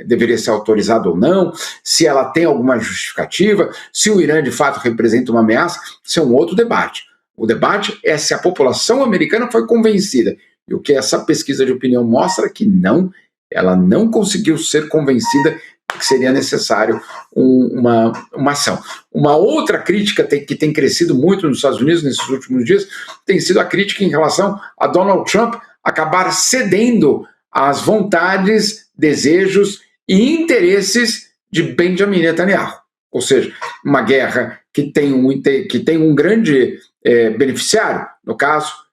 deveria ser autorizada ou não, se ela tem alguma justificativa, se o Irã de fato representa uma ameaça, isso é um outro debate. O debate é se a população americana foi convencida. E o que essa pesquisa de opinião mostra é que não, ela não conseguiu ser convencida que seria necessário uma ação. Uma outra crítica que tem crescido muito nos Estados Unidos nesses últimos dias tem sido a crítica em relação a Donald Trump acabar cedendo às vontades, desejos e interesses de Benjamin Netanyahu. Ou seja, uma guerra que tem um grande beneficiário, no caso,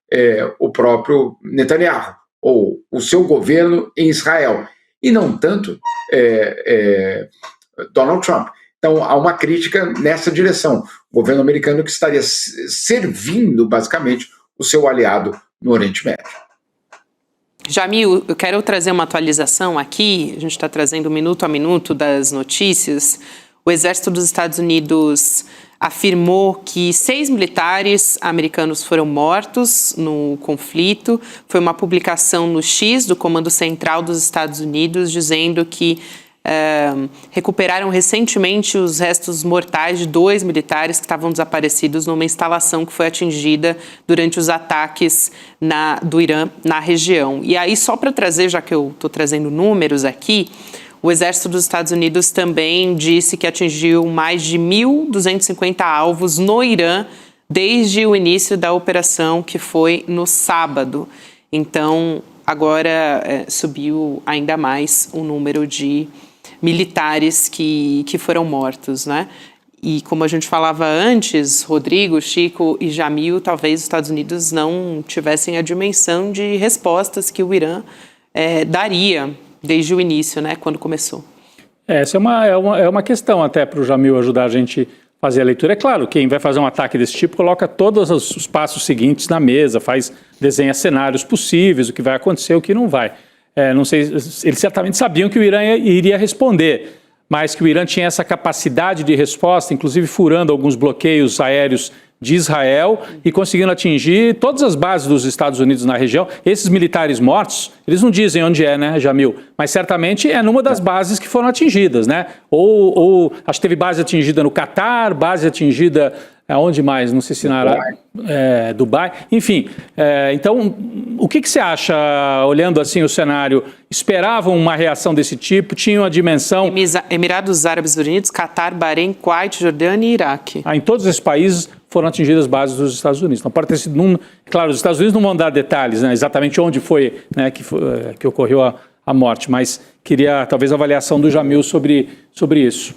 o próprio Netanyahu, ou o seu governo em Israel, e não tanto Donald Trump. Então, há uma crítica nessa direção. O governo americano que estaria servindo, basicamente, o seu aliado no Oriente Médio. Jamil, eu quero trazer uma atualização aqui. A gente está trazendo minuto a minuto das notícias. O Exército dos Estados Unidos afirmou que 6 militares americanos foram mortos no conflito. Foi uma publicação no X do Comando Central dos Estados Unidos dizendo que recuperaram recentemente os restos mortais de 2 militares que estavam desaparecidos numa instalação que foi atingida durante os ataques do Irã na região. E aí, só para trazer, já que eu estou trazendo números aqui, o Exército dos Estados Unidos também disse que atingiu mais de 1.250 alvos no Irã desde o início da operação, que foi no sábado. Então, agora subiu ainda mais o número de militares que foram mortos, né? E como a gente falava antes, Rodrigo, Chico e Jamil, talvez os Estados Unidos não tivessem a dimensão de respostas que o Irã daria desde o início, né, quando começou. Essa é uma questão até para o Jamil ajudar a gente a fazer a leitura. É claro, quem vai fazer um ataque desse tipo coloca todos os passos seguintes na mesa, desenha cenários possíveis, o que vai acontecer, o que não vai. Não sei, eles certamente sabiam que o Irã iria responder, mas que o Irã tinha essa capacidade de resposta, inclusive furando alguns bloqueios aéreos de Israel e conseguindo atingir todas as bases dos Estados Unidos na região. Esses militares mortos, eles não dizem onde é, né, Jamil? Mas certamente é numa das bases que foram atingidas, né? Ou acho que teve base atingida no Catar, base atingida aonde mais? Não sei se na Arábia, Dubai, enfim. Então, o que você acha, olhando assim o cenário? Esperavam uma reação desse tipo? Tinham a dimensão... Emirados Árabes Unidos, Catar, Bahrein, Kuwait, Jordânia e Iraque. Em todos esses países foram atingidas bases dos Estados Unidos. Então pode ter sido... Claro, os Estados Unidos não vão dar detalhes, né, exatamente onde foi, né, que ocorreu a morte, mas queria talvez a avaliação do Jamil sobre isso.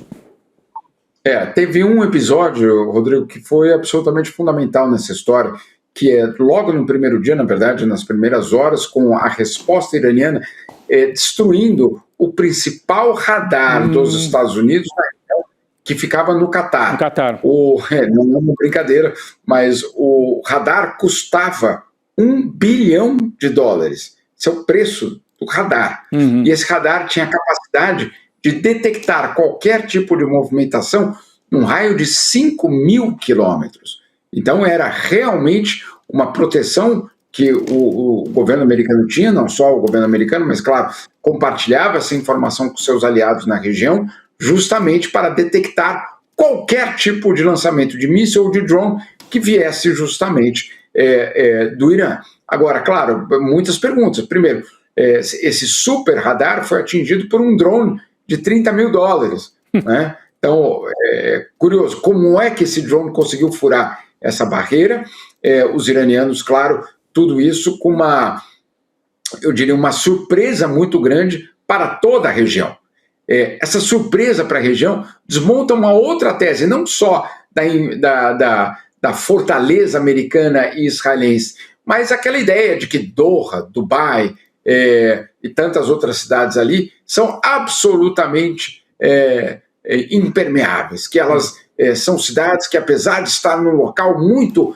Teve um episódio, Rodrigo, que foi absolutamente fundamental nessa história, que é logo no primeiro dia, na verdade, nas primeiras horas, com a resposta iraniana destruindo o principal radar dos Estados Unidos, que ficava no Catar. No Catar. Não é uma brincadeira, mas o radar custava $1 bilhão. Esse é o preço do radar. E esse radar tinha a capacidade de detectar qualquer tipo de movimentação num raio de 5.000 quilômetros. Então era realmente uma proteção que o governo americano tinha, não só o governo americano, mas claro, compartilhava essa informação com seus aliados na região, justamente para detectar qualquer tipo de lançamento de míssil ou de drone que viesse justamente do Irã. Agora, claro, muitas perguntas. Primeiro, esse super radar foi atingido por um drone de $30 mil, né? Então, curioso, como é que esse drone conseguiu furar essa barreira? Os iranianos, claro, tudo isso com eu diria, uma surpresa muito grande para toda a região. Essa surpresa para a região desmonta uma outra tese, não só da fortaleza americana e israelense, mas aquela ideia de que Doha, Dubai e tantas outras cidades ali são absolutamente impermeáveis, que elas são cidades que, apesar de estar num local muito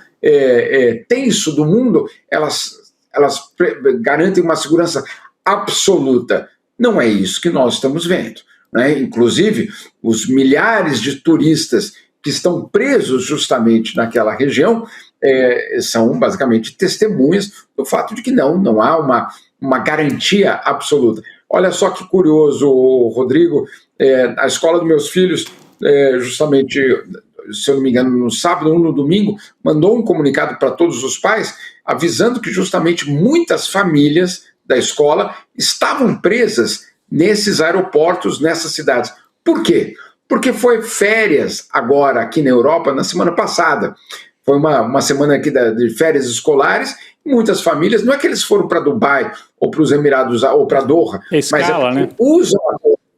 tenso do mundo, elas garantem uma segurança absoluta. Não é isso que nós estamos vendo, né? Inclusive, os milhares de turistas que estão presos justamente naquela região são basicamente testemunhas do fato de que não há uma garantia absoluta. Olha só que curioso, Rodrigo, a escola dos meus filhos, justamente, se eu não me engano, no sábado ou no domingo, mandou um comunicado para todos os pais, avisando que justamente muitas famílias da escola estavam presas nesses aeroportos, nessas cidades. Por quê? Porque foi férias agora aqui na Europa, na semana passada. Foi uma semana aqui de férias escolares, e muitas famílias, não é que eles foram para Dubai, ou para os Emirados, ou para Doha, escala, mas usam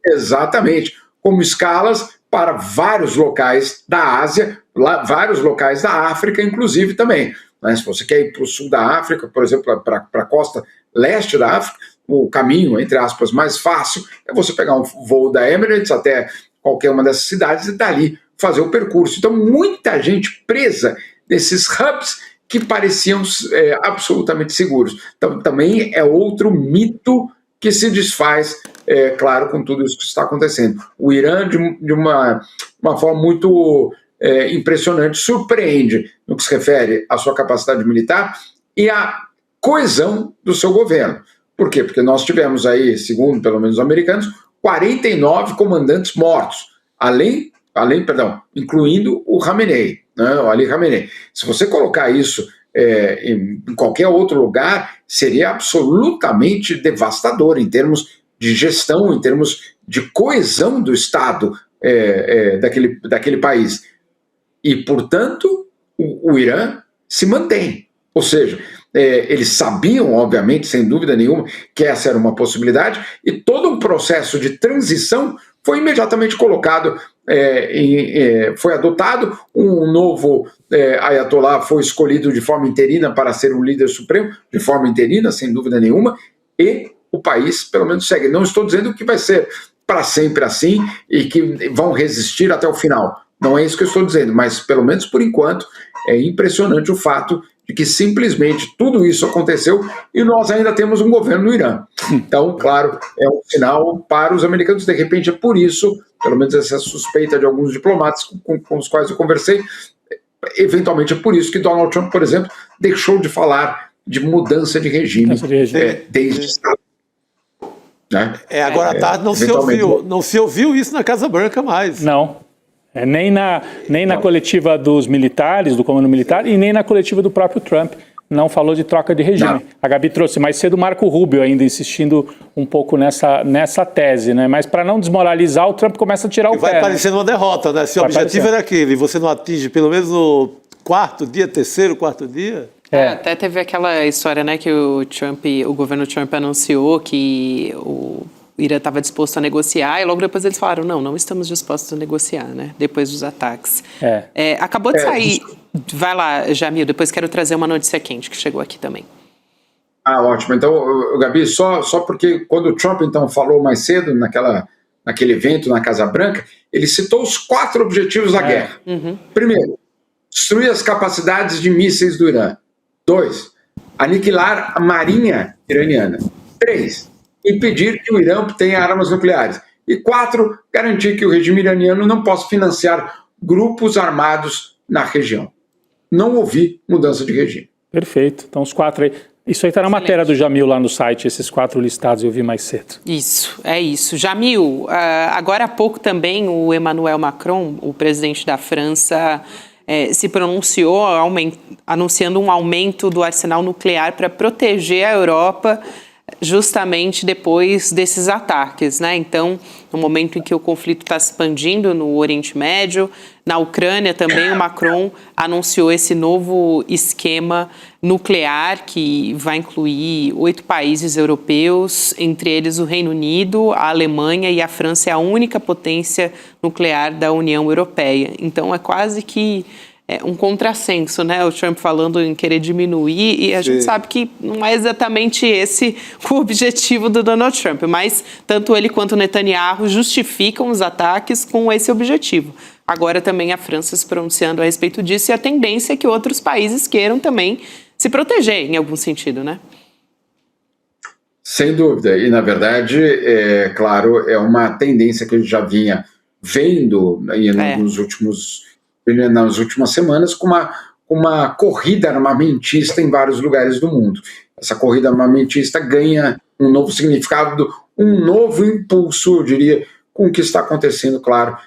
exatamente como escalas para vários locais da Ásia, vários locais da África, inclusive também. Né? Se você quer ir para o sul da África, por exemplo, para a costa leste da África, o caminho, entre aspas, mais fácil é você pegar um voo da Emirates até qualquer uma dessas cidades e dali fazer o percurso. Então, muita gente presa nesses hubs que pareciam absolutamente seguros. Então, também é outro mito que se desfaz, claro, com tudo isso que está acontecendo. O Irã, de uma forma muito impressionante, surpreende no que se refere à sua capacidade militar e à coesão do seu governo. Por quê? Porque nós tivemos aí, segundo pelo menos os americanos, 49 comandantes mortos, incluindo o Khamenei, né, o Ali Khamenei. Se você colocar isso em qualquer outro lugar, seria absolutamente devastador em termos de gestão, em termos de coesão do Estado daquele país. E, portanto, o Irã se mantém. Ou seja, eles sabiam, obviamente, sem dúvida nenhuma, que essa era uma possibilidade, e todo um processo de transição foi imediatamente colocado, foi adotado, um novo Ayatollah foi escolhido de forma interina para ser o líder supremo, de forma interina, sem dúvida nenhuma, e o país, pelo menos, segue. Não estou dizendo que vai ser para sempre assim e que vão resistir até o final. Não é isso que eu estou dizendo, mas, pelo menos por enquanto, é impressionante o fato de que simplesmente tudo isso aconteceu e nós ainda temos um governo no Irã. Então, claro, é um sinal para os americanos. De repente, é por isso, pelo menos essa suspeita de alguns diplomatas com os quais eu conversei, eventualmente é por isso que Donald Trump, por exemplo, deixou de falar de mudança de regime desde né? Agora à tarde não se ouviu isso na Casa Branca mais. Não. Nem na coletiva dos militares, do comando militar, e nem na coletiva do próprio Trump. Não falou de troca de regime. Não. A Gabi trouxe mais cedo o Marco Rubio ainda insistindo um pouco nessa tese, né? Mas para não desmoralizar, o Trump começa a tirar o pé. Vai parecendo uma derrota, né? Se o objetivo era aquele, você não atinge pelo menos no terceiro, quarto dia... Até teve aquela história, né, que o governo Trump anunciou que o Irã estava disposto a negociar, e logo depois eles falaram, não estamos dispostos a negociar, né, depois dos ataques. Acabou de sair... Vai lá, Jamil, depois quero trazer uma notícia quente que chegou aqui também. Ótimo. Então, Gabi, só porque quando o Trump, então, falou mais cedo naquele evento na Casa Branca, ele citou os 4 objetivos da guerra. Uhum. Primeiro, destruir as capacidades de mísseis do Irã. 2, aniquilar a marinha iraniana. 3, impedir que o Irã obtenha armas nucleares. E 4, garantir que o regime iraniano não possa financiar grupos armados na região. Não houve mudança de regime. Perfeito. Então, os 4 aí. Isso aí está na matéria do Jamil lá no site, esses 4 listados eu vi mais cedo. Isso, é isso. Jamil, agora há pouco também o Emmanuel Macron, o presidente da França, se pronunciou anunciando um aumento do arsenal nuclear para proteger a Europa justamente depois desses ataques, né? Então, no momento em que o conflito está se expandindo no Oriente Médio, na Ucrânia também o Macron anunciou esse novo esquema nuclear que vai incluir 8 países europeus, entre eles o Reino Unido, a Alemanha, e a França é a única potência nuclear da União Europeia. Então é quase que um contrassenso, né? O Trump falando em querer diminuir, e a gente sabe que não é exatamente esse o objetivo do Donald Trump, mas tanto ele quanto o Netanyahu justificam os ataques com esse objetivo. Agora também a França se pronunciando a respeito disso, e a tendência é que outros países queiram também se proteger em algum sentido, né? Sem dúvida, e na verdade, claro, é uma tendência que a gente já vinha vendo nas últimas semanas com uma corrida armamentista em vários lugares do mundo. Essa corrida armamentista ganha um novo significado, um novo impulso, eu diria, com o que está acontecendo, claro,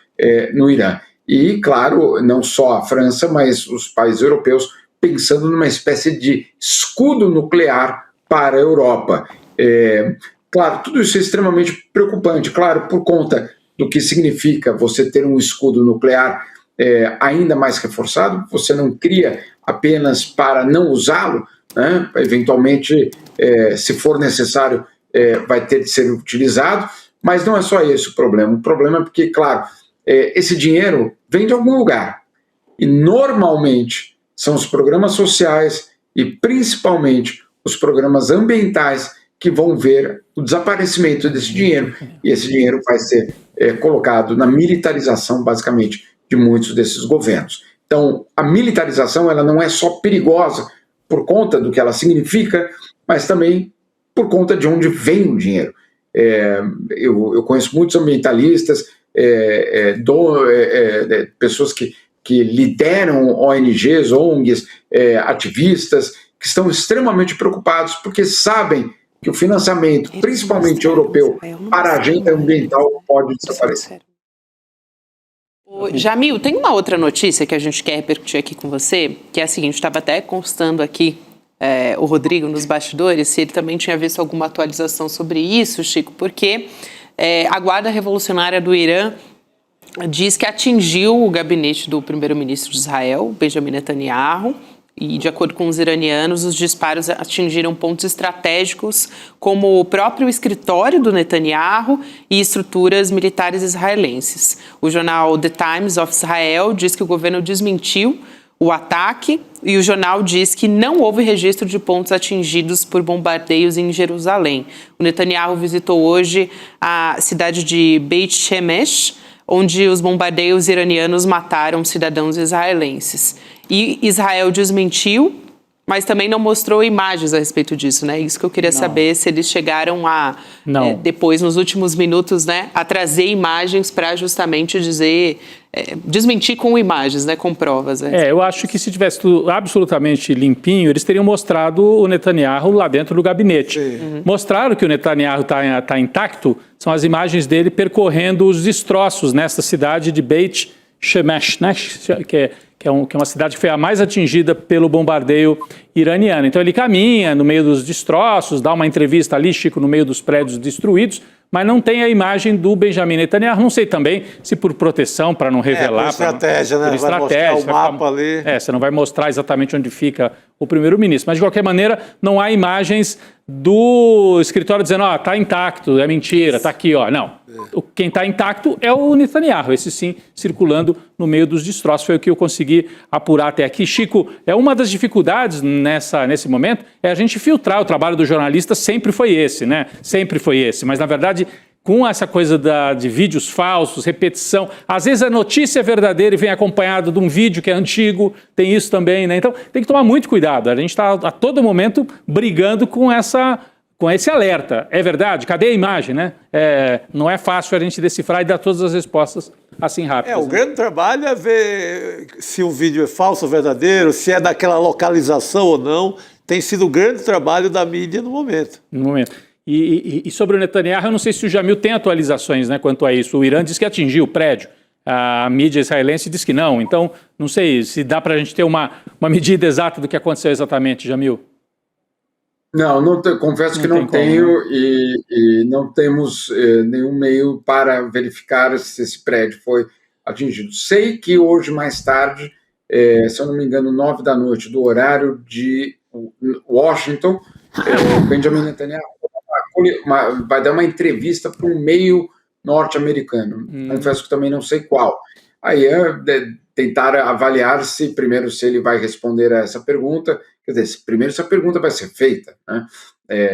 no Irã. E, claro, não só a França, mas os países europeus pensando numa espécie de escudo nuclear para a Europa. Claro, tudo isso é extremamente preocupante, claro, por conta do que significa você ter um escudo nuclear ainda mais reforçado. Você não cria apenas para não usá-lo, né? Eventualmente, se for necessário, vai ter de ser utilizado, mas não é só esse o problema é porque, claro, esse dinheiro vem de algum lugar, e normalmente são os programas sociais e principalmente os programas ambientais que vão ver o desaparecimento desse dinheiro, e esse dinheiro vai ser colocado na militarização, basicamente, de muitos desses governos. Então, a militarização ela não é só perigosa por conta do que ela significa, mas também por conta de onde vem o dinheiro. Eu conheço muitos ambientalistas, pessoas que lideram ONGs, ONGs, ativistas, que estão extremamente preocupados porque sabem que o financiamento, principalmente europeu, para a agenda ambiental pode desaparecer. Jamil, tem uma outra notícia que a gente quer repercutir aqui com você, que é a seguinte, estava até constando aqui o Rodrigo nos bastidores, se ele também tinha visto alguma atualização sobre isso, Chico, porque a Guarda Revolucionária do Irã diz que atingiu o gabinete do primeiro-ministro de Israel, Benjamin Netanyahu, e, de acordo com os iranianos, os disparos atingiram pontos estratégicos como o próprio escritório do Netanyahu e estruturas militares israelenses. O jornal The Times of Israel diz que o governo desmentiu o ataque e o jornal diz que não houve registro de pontos atingidos por bombardeios em Jerusalém. O Netanyahu visitou hoje a cidade de Beit Shemesh, onde os bombardeios iranianos mataram cidadãos israelenses. E Israel desmentiu, mas também não mostrou imagens a respeito disso, né? Isso que eu queria saber, se eles chegaram a, depois, nos últimos minutos, né, a trazer imagens para justamente dizer, desmentir com imagens, né, com provas. Eu acho que se tivesse tudo absolutamente limpinho, eles teriam mostrado o Netanyahu lá dentro do gabinete. Mostraram que o Netanyahu está intacto, são as imagens dele percorrendo os destroços nessa cidade de Beit Shemesh, né, que é uma cidade que foi a mais atingida pelo bombardeio iraniano. Então ele caminha no meio dos destroços, dá uma entrevista ali, Chico, no meio dos prédios destruídos, mas não tem a imagem do Benjamin Netanyahu. Não sei também se por proteção, para não revelar. Por estratégia, né? Vai mostrar o mapa ali. Você não vai mostrar exatamente onde fica o primeiro-ministro. Mas, de qualquer maneira, não há imagens do escritório dizendo, está intacto, é mentira, está aqui, Não. Quem está intacto é o Netanyahu, esse sim, circulando no meio dos destroços. Foi o que eu consegui apurar até aqui. Chico, uma das dificuldades nesse momento é a gente filtrar. O trabalho do jornalista sempre foi esse, né? Sempre foi esse. Mas, na verdade, com essa coisa de vídeos falsos, repetição, às vezes a notícia é verdadeira e vem acompanhada de um vídeo que é antigo, tem isso também, né? Então tem que tomar muito cuidado. A gente está a todo momento brigando com esse alerta. É verdade? Cadê a imagem, né? Não é fácil a gente decifrar e dar todas as respostas assim rápidas. O grande trabalho é ver se o vídeo é falso ou verdadeiro, se é daquela localização ou não. Tem sido o grande trabalho da mídia no momento. E sobre o Netanyahu, eu não sei se o Jamil tem atualizações, né, quanto a isso. O Irã diz que atingiu o prédio, a mídia israelense diz que não. Então, não sei se dá para a gente ter uma medida exata do que aconteceu exatamente, Jamil. Não, confesso que não tenho, e não temos nenhum meio para verificar se esse prédio foi atingido. Sei que hoje, mais tarde, se eu não me engano, 9 da noite, do horário de Washington, Benjamin Netanyahu vai dar uma entrevista para um meio norte-americano. Confesso que também não sei qual. Aí tentar avaliar se ele vai responder a essa pergunta. Quer dizer, primeiro se a pergunta vai ser feita, né?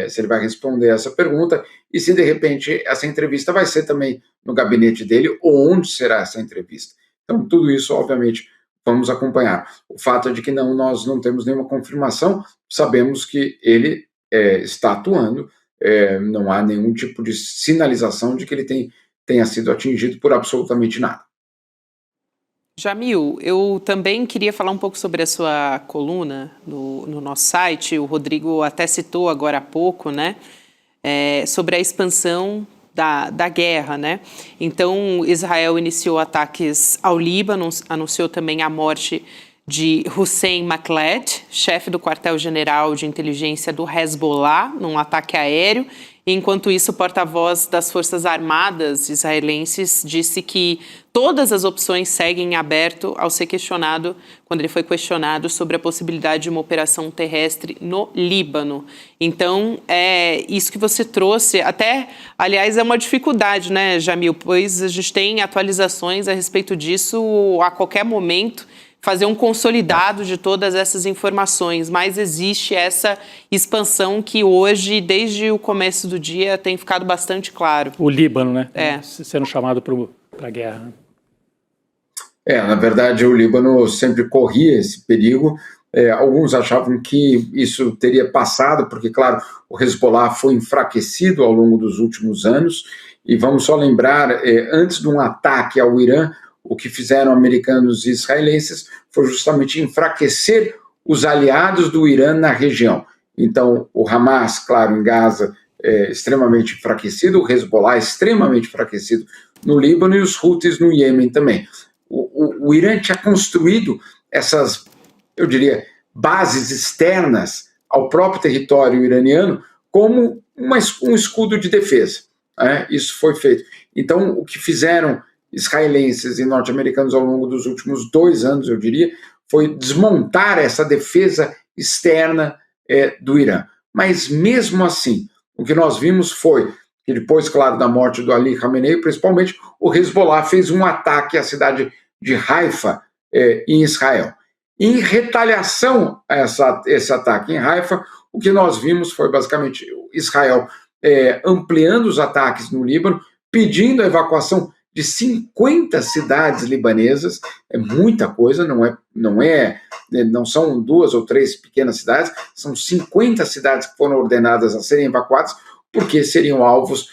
Se ele vai responder essa pergunta e se de repente essa entrevista vai ser também no gabinete dele ou onde será essa entrevista. Então tudo isso, obviamente, vamos acompanhar. O fato é de que nós não temos nenhuma confirmação, sabemos que ele está atuando não há nenhum tipo de sinalização de que ele tenha sido atingido por absolutamente nada. Jamil, eu também queria falar um pouco sobre a sua coluna no nosso site. O Rodrigo até citou agora há pouco, né, sobre a expansão da guerra, né? Então, Israel iniciou ataques ao Líbano, anunciou também a morte de Hussein Makled, chefe do quartel-general de inteligência do Hezbollah, num ataque aéreo. Enquanto isso, o porta-voz das Forças Armadas israelenses disse que todas as opções seguem em aberto ao ser questionado, quando ele foi questionado sobre a possibilidade de uma operação terrestre no Líbano. Então, é isso que você trouxe. Até, aliás, é uma dificuldade, né, Jamil? Pois a gente tem atualizações a respeito disso a qualquer momento, fazer um consolidado de todas essas informações, mas existe essa expansão que hoje, desde o começo do dia, tem ficado bastante claro. O Líbano, né? Sendo chamado para a guerra. Na verdade, o Líbano sempre corria esse perigo. Alguns achavam que isso teria passado, porque, claro, o Hezbollah foi enfraquecido ao longo dos últimos anos. E vamos só lembrar, antes de um ataque ao Irã, o que fizeram americanos e israelenses foi justamente enfraquecer os aliados do Irã na região. Então, o Hamas, claro, em Gaza, extremamente enfraquecido, o Hezbollah extremamente enfraquecido no Líbano e os Houthis no Iêmen também. O Irã tinha construído essas, eu diria, bases externas ao próprio território iraniano como um escudo de defesa. Isso foi feito. Então, o que fizeram israelenses e norte-americanos ao longo dos últimos 2 anos, eu diria, foi desmontar essa defesa externa do Irã. Mas mesmo assim, o que nós vimos foi que depois, claro, da morte do Ali Khamenei, principalmente, o Hezbollah fez um ataque à cidade de Haifa, em Israel. Em retaliação a esse ataque em Haifa, o que nós vimos foi basicamente Israel ampliando os ataques no Líbano, pedindo a evacuação de 50 cidades libanesas. É muita coisa, não são 2 ou 3 pequenas cidades, são 50 cidades que foram ordenadas a serem evacuadas porque seriam alvos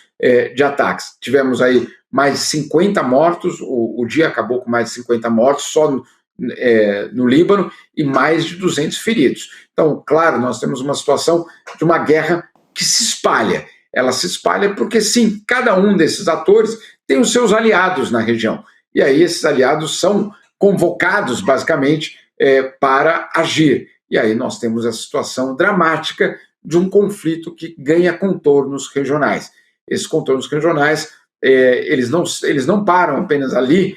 de ataques. Tivemos aí mais de 50 mortos, o dia acabou com mais de 50 mortos só no Líbano e mais de 200 feridos. Então, claro, nós temos uma situação de uma guerra que se espalha. Ela se espalha porque, sim, cada um desses atores tem os seus aliados na região. E aí esses aliados são convocados, basicamente, para agir. E aí nós temos a situação dramática de um conflito que ganha contornos regionais. Esses contornos regionais, eles não param apenas ali,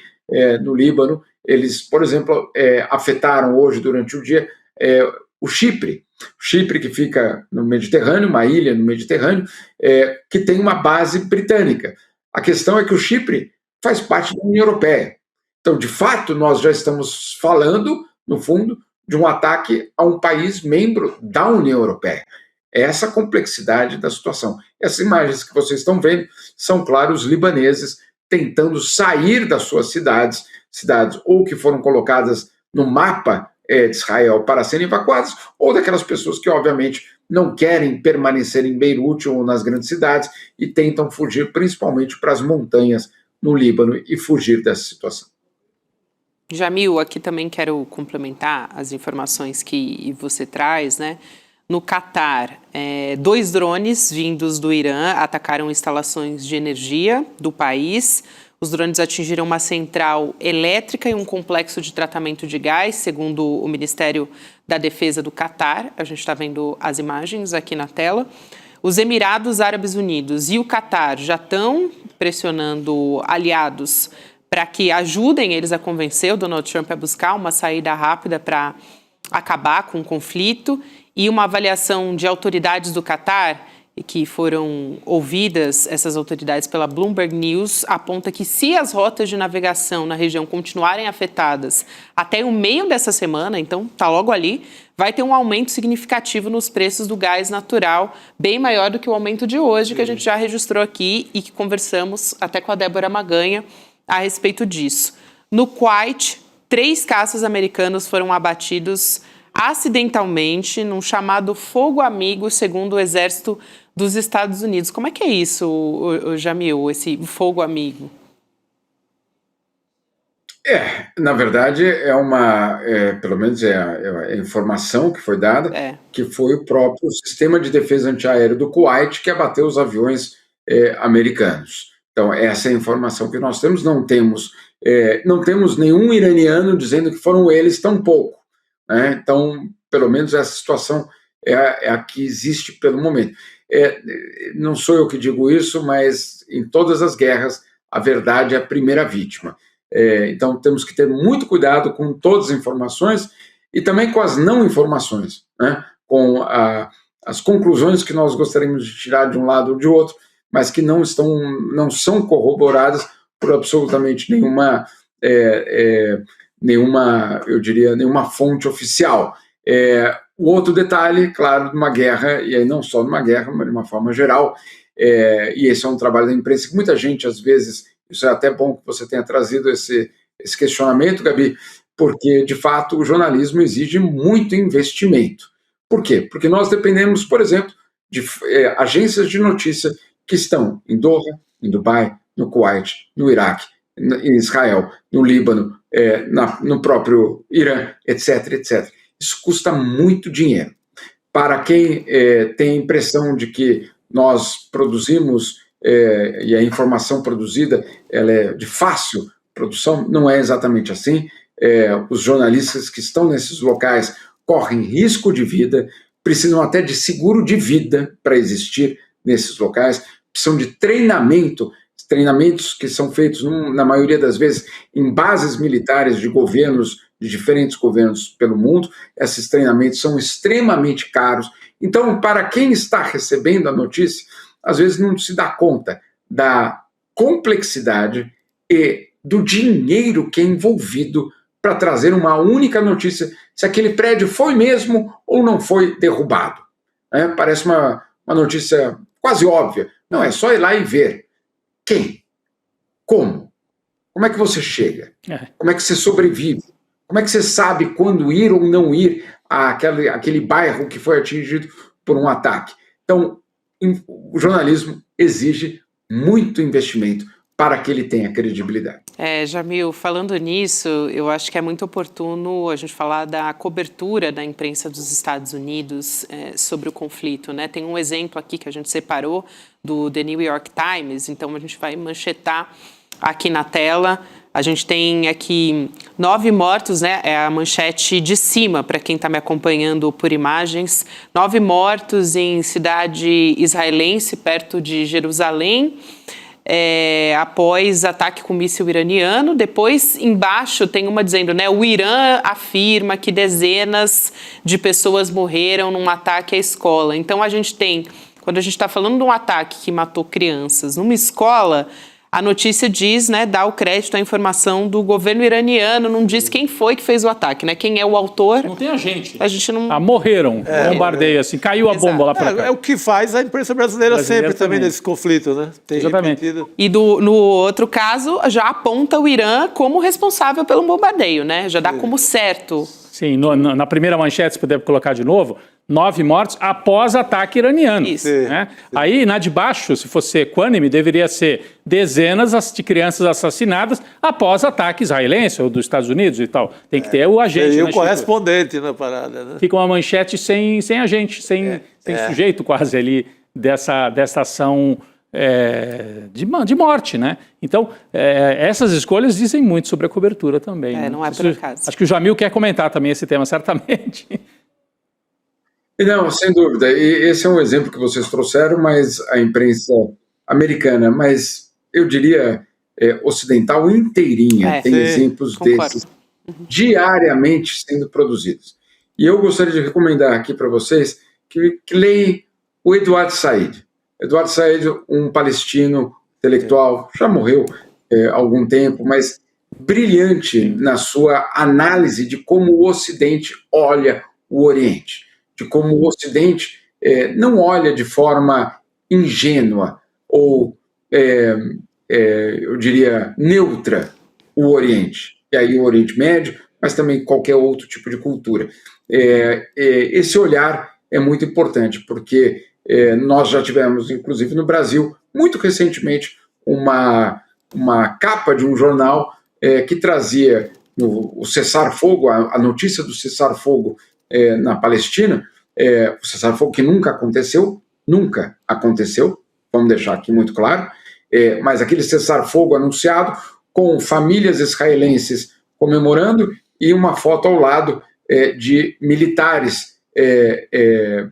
no Líbano. Eles, por exemplo, afetaram hoje, durante o dia, o Chipre. O Chipre, que fica no Mediterrâneo, uma ilha no Mediterrâneo, que tem uma base britânica. A questão é que o Chipre faz parte da União Europeia. Então, de fato, nós já estamos falando, no fundo, de um ataque a um país membro da União Europeia. Essa complexidade da situação. Essas imagens que vocês estão vendo são, claro, os libaneses tentando sair das suas cidades ou que foram colocadas no mapa de Israel para serem evacuadas, ou daquelas pessoas que, obviamente, não querem permanecer em Beirute ou nas grandes cidades e tentam fugir principalmente para as montanhas no Líbano e fugir dessa situação. Jamil, aqui também quero complementar as informações que você traz, né? No Catar, 2 drones vindos do Irã atacaram instalações de energia do país. Os drones atingiram uma central elétrica e um complexo de tratamento de gás, segundo o Ministério da Defesa do Catar. A gente está vendo as imagens aqui na tela. Os Emirados Árabes Unidos e o Catar já estão pressionando aliados para que ajudem eles a convencer o Donald Trump a buscar uma saída rápida para acabar com o conflito. E uma avaliação de autoridades do Catar, que foram ouvidas, essas autoridades, pela Bloomberg News, aponta que se as rotas de navegação na região continuarem afetadas até o meio dessa semana, então está logo ali, vai ter um aumento significativo nos preços do gás natural, bem maior do que o aumento de hoje, que a gente já registrou aqui e que conversamos até com a Débora Maganha a respeito disso. No Kuwait, 3 caças americanos foram abatidos acidentalmente num chamado fogo amigo, segundo o Exército dos Estados Unidos. Como é que é isso, o Jamil, esse fogo amigo? Na verdade, pelo menos é a informação que foi dada, que foi o próprio sistema de defesa antiaéreo do Kuwait que abateu os aviões americanos. Então, essa é a informação que nós temos. Não temos nenhum iraniano dizendo que foram eles tampouco, né? Então, pelo menos essa situação é a que existe pelo momento. Não sou eu que digo isso, mas em todas as guerras a verdade é a primeira vítima. Então temos que ter muito cuidado com todas as informações e também com as não informações, né? Com as conclusões que nós gostaríamos de tirar de um lado ou de outro, mas que não são corroboradas por absolutamente nenhuma fonte oficial. O outro detalhe, claro, de uma guerra, e aí não só de uma guerra, mas de uma forma geral, e esse é um trabalho da imprensa que muita gente, às vezes, isso é até bom que você tenha trazido esse questionamento, Gabi, porque, de fato, o jornalismo exige muito investimento. Por quê? Porque nós dependemos, por exemplo, de agências de notícia que estão em Doha, em Dubai, no Kuwait, no Iraque, em Israel, no Líbano, no próprio Irã, etc., etc. Isso custa muito dinheiro. Para quem tem a impressão de que nós produzimos e a informação produzida ela é de fácil produção, não é exatamente assim. Os jornalistas que estão nesses locais correm risco de vida, precisam até de seguro de vida para existir nesses locais, precisam de treinamentos que são feitos, na maioria das vezes, em bases militares de governos, de diferentes governos pelo mundo. Esses treinamentos são extremamente caros. Então, para quem está recebendo a notícia, às vezes não se dá conta da complexidade e do dinheiro que é envolvido para trazer uma única notícia se aquele prédio foi mesmo ou não foi derrubado. Parece uma notícia quase óbvia. Não, é só ir lá e ver. Quem? Como? Como é que você chega? Como é que você sobrevive? Como é que você sabe quando ir ou não ir àquele bairro que foi atingido por um ataque? Então, o jornalismo exige muito investimento para que ele tenha credibilidade. Jamil, falando nisso, eu acho que é muito oportuno a gente falar da cobertura da imprensa dos Estados Unidos sobre o conflito, né? Tem um exemplo aqui que a gente separou do The New York Times, então a gente vai manchetar aqui na tela. A gente tem aqui 9 mortos, né? É a manchete de cima, para quem está me acompanhando por imagens. 9 mortos em cidade israelense, perto de Jerusalém, após ataque com míssil iraniano. Depois, embaixo, tem uma dizendo, né? O Irã afirma que dezenas de pessoas morreram num ataque à escola. Então, a gente tem, quando a gente está falando de um ataque que matou crianças numa escola, a notícia diz, né, dá o crédito à informação do governo iraniano, não diz quem foi que fez o ataque, né? Quem é o autor. Não tem agente. A gente não... morreram, bombardeio, assim, caiu a bomba lá para cá. É o que faz a imprensa brasileira sempre também nesse conflito, né? Tem repetido. E no outro caso, já aponta o Irã como responsável pelo bombardeio, né? Já dá como certo. Sim, na primeira manchete, se puder colocar de novo, 9 mortos após ataque iraniano. Isso. Né? Aí, na de baixo, se fosse equânime, deveria ser dezenas de crianças assassinadas após ataque israelense ou dos Estados Unidos e tal. Tem que ter o agente. E o correspondente na parada, né? Fica uma manchete sem agente, sem sujeito quase ali dessa ação de morte, né? Então, essas escolhas dizem muito sobre a cobertura também. Né? Não é por acaso. Acho que o Jamil quer comentar também esse tema, certamente. Não, sem dúvida. E esse é um exemplo que vocês trouxeram, mas a imprensa americana, mas eu diria ocidental inteirinha, tem exemplos desses diariamente sendo produzidos. E eu gostaria de recomendar aqui para vocês que leiam o Eduardo Said. Eduardo Said, um palestino intelectual, já morreu há algum tempo, mas brilhante na sua análise de como o Ocidente olha o Oriente, de como o Ocidente não olha de forma ingênua ou, eu diria, neutra o Oriente, e aí o Oriente Médio, mas também qualquer outro tipo de cultura. esse olhar é muito importante, porque nós já tivemos, inclusive no Brasil, muito recentemente, uma capa de um jornal que trazia o cessar-fogo, a notícia do cessar-fogo na Palestina, o cessar-fogo que nunca aconteceu, vamos deixar aqui muito claro, mas aquele cessar-fogo anunciado com famílias israelenses comemorando e uma foto ao lado de militares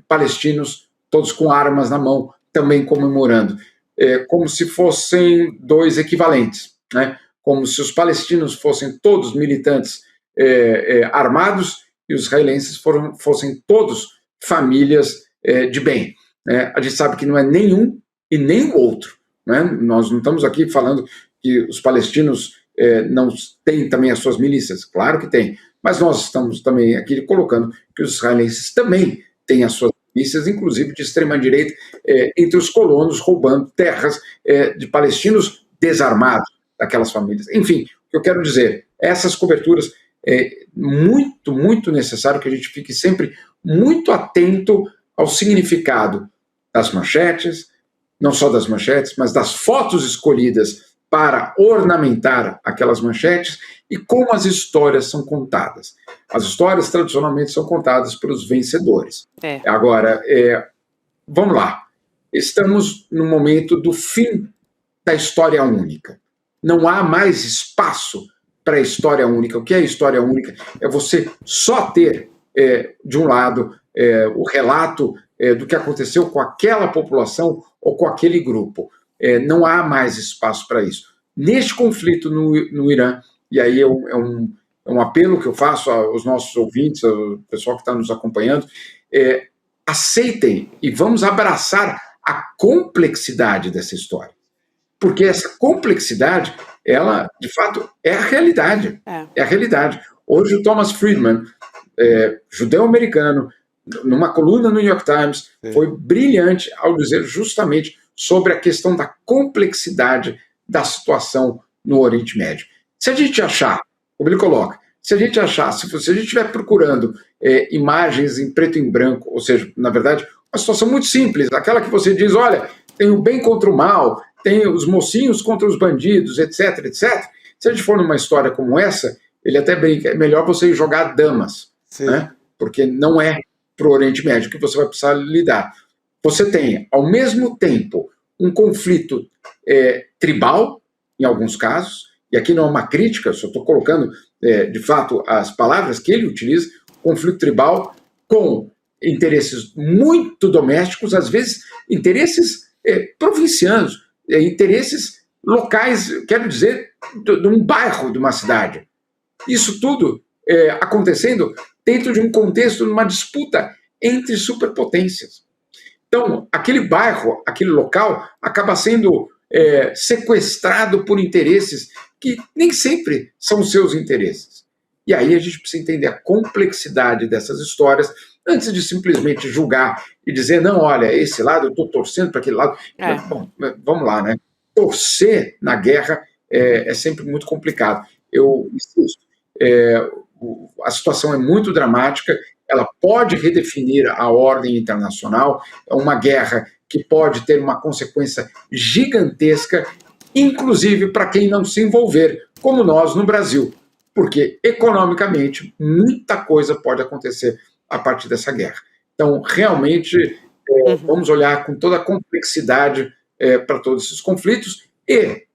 palestinos, todos com armas na mão, também comemorando, como se fossem dois equivalentes, né? Como se os palestinos fossem todos militantes armados e os israelenses fossem todos famílias de bem. A gente sabe que não é nenhum e nem o outro, né? Nós não estamos aqui falando que os palestinos não têm também as suas milícias, claro que tem, mas nós estamos também aqui colocando que os israelenses também têm as suas milícias, inclusive de extrema-direita, entre os colonos, roubando terras de palestinos desarmados, daquelas famílias. Enfim, o que eu quero dizer, essas coberturas muito, muito necessário que a gente fique sempre muito atento ao significado das manchetes, não só das manchetes, mas das fotos escolhidas para ornamentar aquelas manchetes e como as histórias são contadas. As histórias tradicionalmente são contadas pelos vencedores. Agora, vamos lá. Estamos no momento do fim da história única. Não há mais espaço para a história única. O que é história única? É você só ter, de um lado, o relato do que aconteceu com aquela população ou com aquele grupo. Não há mais espaço para isso. Neste conflito no Irã, e aí é um apelo que eu faço aos nossos ouvintes, ao pessoal que está nos acompanhando, aceitem e vamos abraçar a complexidade dessa história. Porque essa complexidade, ela, de fato, é a realidade. É a realidade. Hoje o Thomas Friedman, judeu-americano, numa coluna no New York Times, foi brilhante ao dizer justamente sobre a questão da complexidade da situação no Oriente Médio. Se a gente achar, como ele coloca, se a gente estiver procurando imagens em preto e branco, ou seja, na verdade, uma situação muito simples, aquela que você diz, olha, tem o bem contra o mal, tem os mocinhos contra os bandidos, etc, etc. Se a gente for numa história como essa, ele até brinca, é melhor você jogar damas, né? Porque não é para o Oriente Médio que você vai precisar lidar. Você tem, ao mesmo tempo, um conflito tribal, em alguns casos, e aqui não é uma crítica, só estou colocando, de fato, as palavras que ele utiliza, conflito tribal com interesses muito domésticos, às vezes interesses provincianos, interesses locais, quero dizer, de um bairro, de uma cidade. Isso tudo acontecendo dentro de um contexto, de uma disputa entre superpotências. Então, aquele bairro, aquele local, acaba sendo sequestrado por interesses que nem sempre são seus interesses. E aí a gente precisa entender a complexidade dessas histórias antes de simplesmente julgar e dizer, não, olha, esse lado, eu estou torcendo para aquele lado. Bom, vamos lá, né? Torcer na guerra é sempre muito complicado. Eu insisto, a situação é muito dramática, ela pode redefinir a ordem internacional, é uma guerra que pode ter uma consequência gigantesca, inclusive para quem não se envolver, como nós no Brasil, porque economicamente muita coisa pode acontecer a partir dessa guerra. Então, realmente, vamos olhar com toda a complexidade para todos esses conflitos e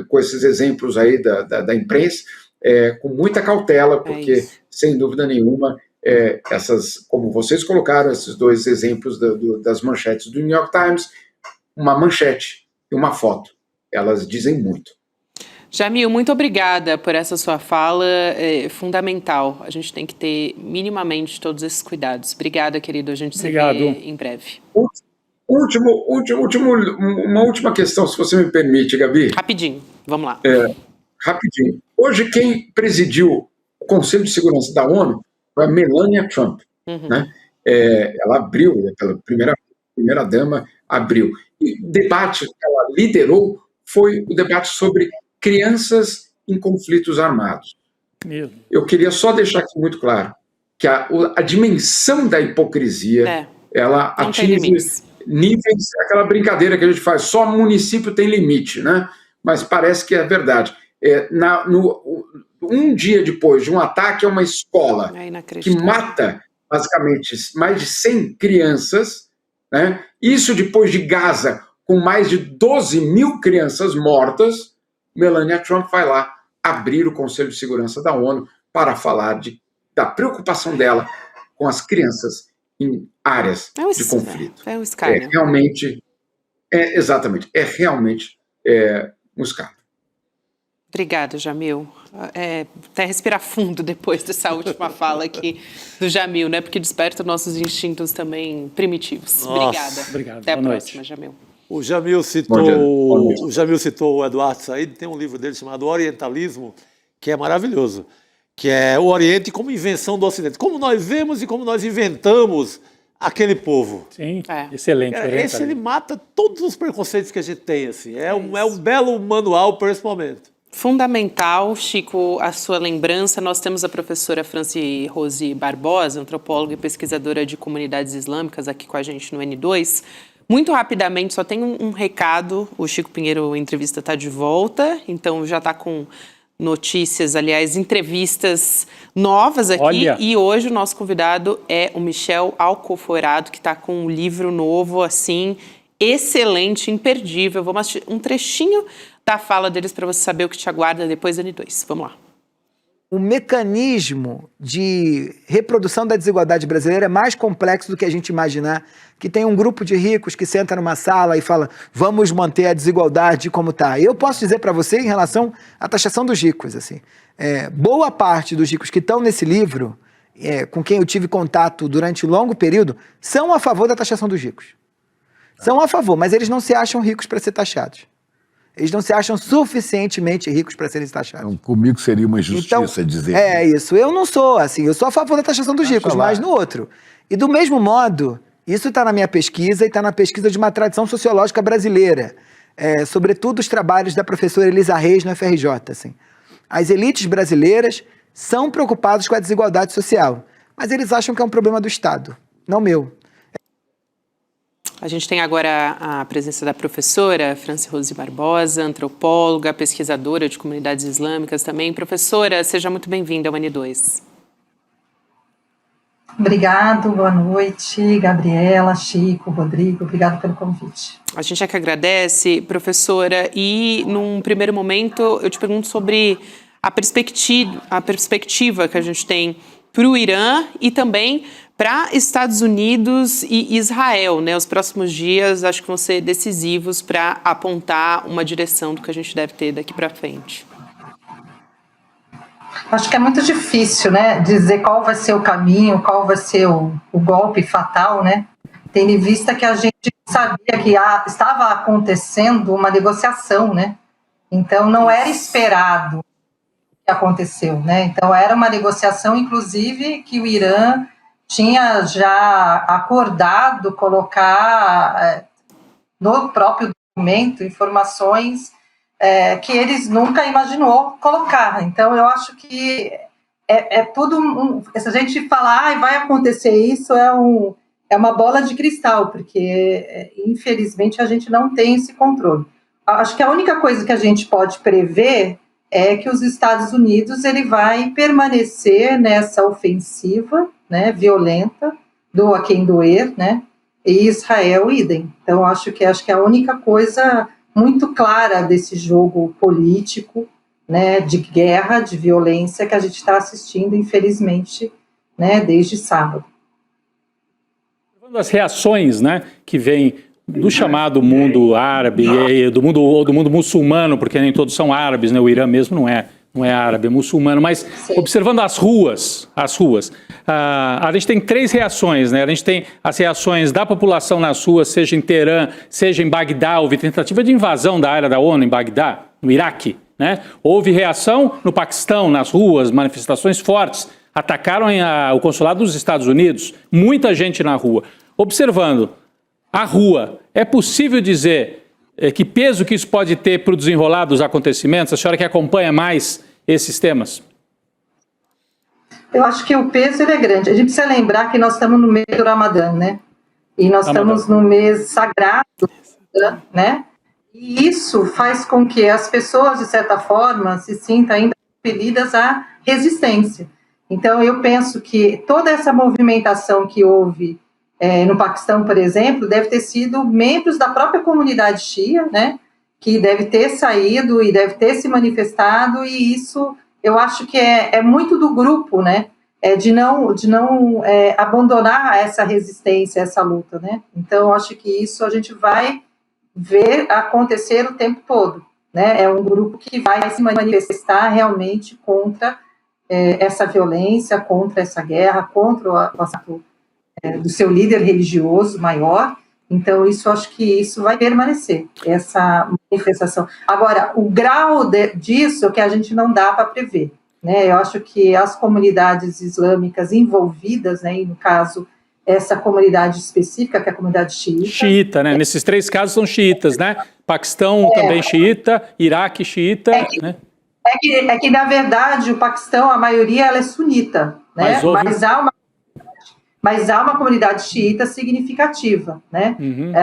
com esses exemplos aí da imprensa, com muita cautela, porque, sem dúvida nenhuma, essas, como vocês colocaram, esses dois exemplos das manchetes do New York Times, uma manchete e uma foto, elas dizem muito. Jamil, muito obrigada por essa sua fala, é fundamental. A gente tem que ter minimamente todos esses cuidados. Obrigada, querido, a gente se vê em breve. Uma última questão, se você me permite, Gabi. Rapidinho, vamos lá. Rapidinho. Hoje quem presidiu o Conselho de Segurança da ONU foi a Melania Trump. Né? Ela abriu, pela primeira dama, abriu. E o debate que ela liderou foi o debate sobre crianças em conflitos armados. Eu queria só deixar aqui muito claro, que a dimensão da hipocrisia ela atinge níveis, aquela brincadeira que a gente faz, só município tem limite, né? Mas parece que é verdade. Um dia depois de um ataque a uma escola que mata, basicamente, mais de 100 crianças, né? Isso depois de Gaza, com mais de 12 mil crianças mortas, Melania Trump vai lá abrir o Conselho de Segurança da ONU para falar da preocupação dela com as crianças em áreas de conflito. É um escárnio. Exatamente, é realmente um escárnio. Obrigada, Jamil. Até respirar fundo depois dessa última fala aqui do Jamil, né? Porque desperta nossos instintos também primitivos. Obrigada. Obrigado. Até a próxima, Jamil. O Jamil citou o Eduardo Said, tem um livro dele chamado Orientalismo, que é maravilhoso, que é o Oriente como invenção do Ocidente. Como nós vemos e como nós inventamos aquele povo. Sim, excelente. Esse ele mata todos os preconceitos que a gente tem. Assim. É um belo manual para esse momento. Fundamental, Chico, a sua lembrança. Nós temos a professora Franci Rose Barbosa, antropóloga e pesquisadora de comunidades islâmicas, aqui com a gente no N2. Muito rapidamente, só tem um recado. O Chico Pinheiro, entrevista, está de volta, então já está com notícias, aliás, entrevistas novas aqui. Olha. E hoje o nosso convidado é o Michel Alcoforado, que está com um livro novo, assim, excelente, imperdível. Vou mostrar um trechinho da fala deles para você saber o que te aguarda depois do N2. Vamos lá. O mecanismo de reprodução da desigualdade brasileira é mais complexo do que a gente imaginar, que tem um grupo de ricos que senta numa sala e fala, vamos manter a desigualdade como está. Eu posso dizer para você, em relação à taxação dos ricos, assim, boa parte dos ricos que estão nesse livro, com quem eu tive contato durante um longo período, são a favor da taxação dos ricos. São a favor, mas eles não se acham ricos para ser taxados. Eles não se acham suficientemente ricos para serem taxados. Então, comigo seria uma injustiça dizer. É isso. Eu não sou assim. Eu sou a favor da taxação dos ricos, mas no outro. E do mesmo modo, isso está na minha pesquisa e está na pesquisa de uma tradição sociológica brasileira. Sobretudo os trabalhos da professora Elisa Reis no FRJ. Assim. As elites brasileiras são preocupadas com a desigualdade social, mas eles acham que é um problema do Estado, não meu. A gente tem agora a presença da professora Franci Rose Barbosa, antropóloga, pesquisadora de comunidades islâmicas também. Professora, seja muito bem-vinda ao N2. Obrigado, boa noite, Gabriela, Chico, Rodrigo, obrigado pelo convite. A gente é que agradece, professora, e num primeiro momento eu te pergunto sobre a perspectiva que a gente tem para o Irã e também para Estados Unidos e Israel, né? Os próximos dias acho que vão ser decisivos para apontar uma direção do que a gente deve ter daqui para frente. Acho que é muito difícil, né, dizer qual vai ser o caminho, qual vai ser o golpe fatal, né? Tendo em vista que a gente sabia que estava acontecendo uma negociação, né? Então não era esperado o que aconteceu, né? Então era uma negociação, inclusive, que o Irã tinha já acordado colocar no próprio documento informações que eles nunca imaginou colocar. Então, eu acho que tudo... se a gente falar, vai acontecer isso, é uma bola de cristal, porque, infelizmente, a gente não tem esse controle. Acho que a única coisa que a gente pode prever é que os Estados Unidos ele vai permanecer nessa ofensiva, né, violenta, doa quem doer, né, e Israel idem. Então, acho que é a única coisa muito clara desse jogo político, né, de guerra, de violência que a gente está assistindo, infelizmente, né, desde sábado. As reações, né, que vêm do chamado mundo árabe, do mundo muçulmano, porque nem todos são árabes, né, o Irã mesmo não é árabe, é muçulmano, mas observando as ruas, a gente tem 3 reações, né? A gente tem as reações da população nas ruas, seja em Teherã, seja em Bagdá, houve tentativa de invasão da área da ONU em Bagdá, no Iraque, né? Houve reação no Paquistão, nas ruas, manifestações fortes, atacaram o consulado dos Estados Unidos, muita gente na rua. Observando a rua, é possível dizer que peso que isso pode ter para o desenrolar dos acontecimentos? A senhora que acompanha mais esses temas? Eu acho que o peso ele é grande. A gente precisa lembrar que nós estamos no mês do Ramadã, né? E nós estamos no mês sagrado, né? E isso faz com que as pessoas, de certa forma, se sintam ainda impelidas à resistência. Então, eu penso que toda essa movimentação que houve no Paquistão, por exemplo, deve ter sido membros da própria comunidade Shia, né? Que deve ter saído e deve ter se manifestado, e isso eu acho que é muito do grupo, né? De não abandonar essa resistência, essa luta, né? Então, eu acho que isso a gente vai ver acontecer o tempo todo, né? É um grupo que vai se manifestar realmente contra essa violência, contra essa guerra, contra o assassinato do seu líder religioso maior. Então, isso acho que isso vai permanecer, essa manifestação. Agora, o grau disso é que a gente não dá para prever, né? Eu acho que as comunidades islâmicas envolvidas, né, e no caso, essa comunidade específica, que é a comunidade xiita. Xiita, né? Nesses 3 casos são xiitas, né? Paquistão também xiita, Iraque xiita, né? É que, na verdade, o Paquistão, a maioria, ela é sunita, né? Mas há uma comunidade xiita significativa, né? Uhum.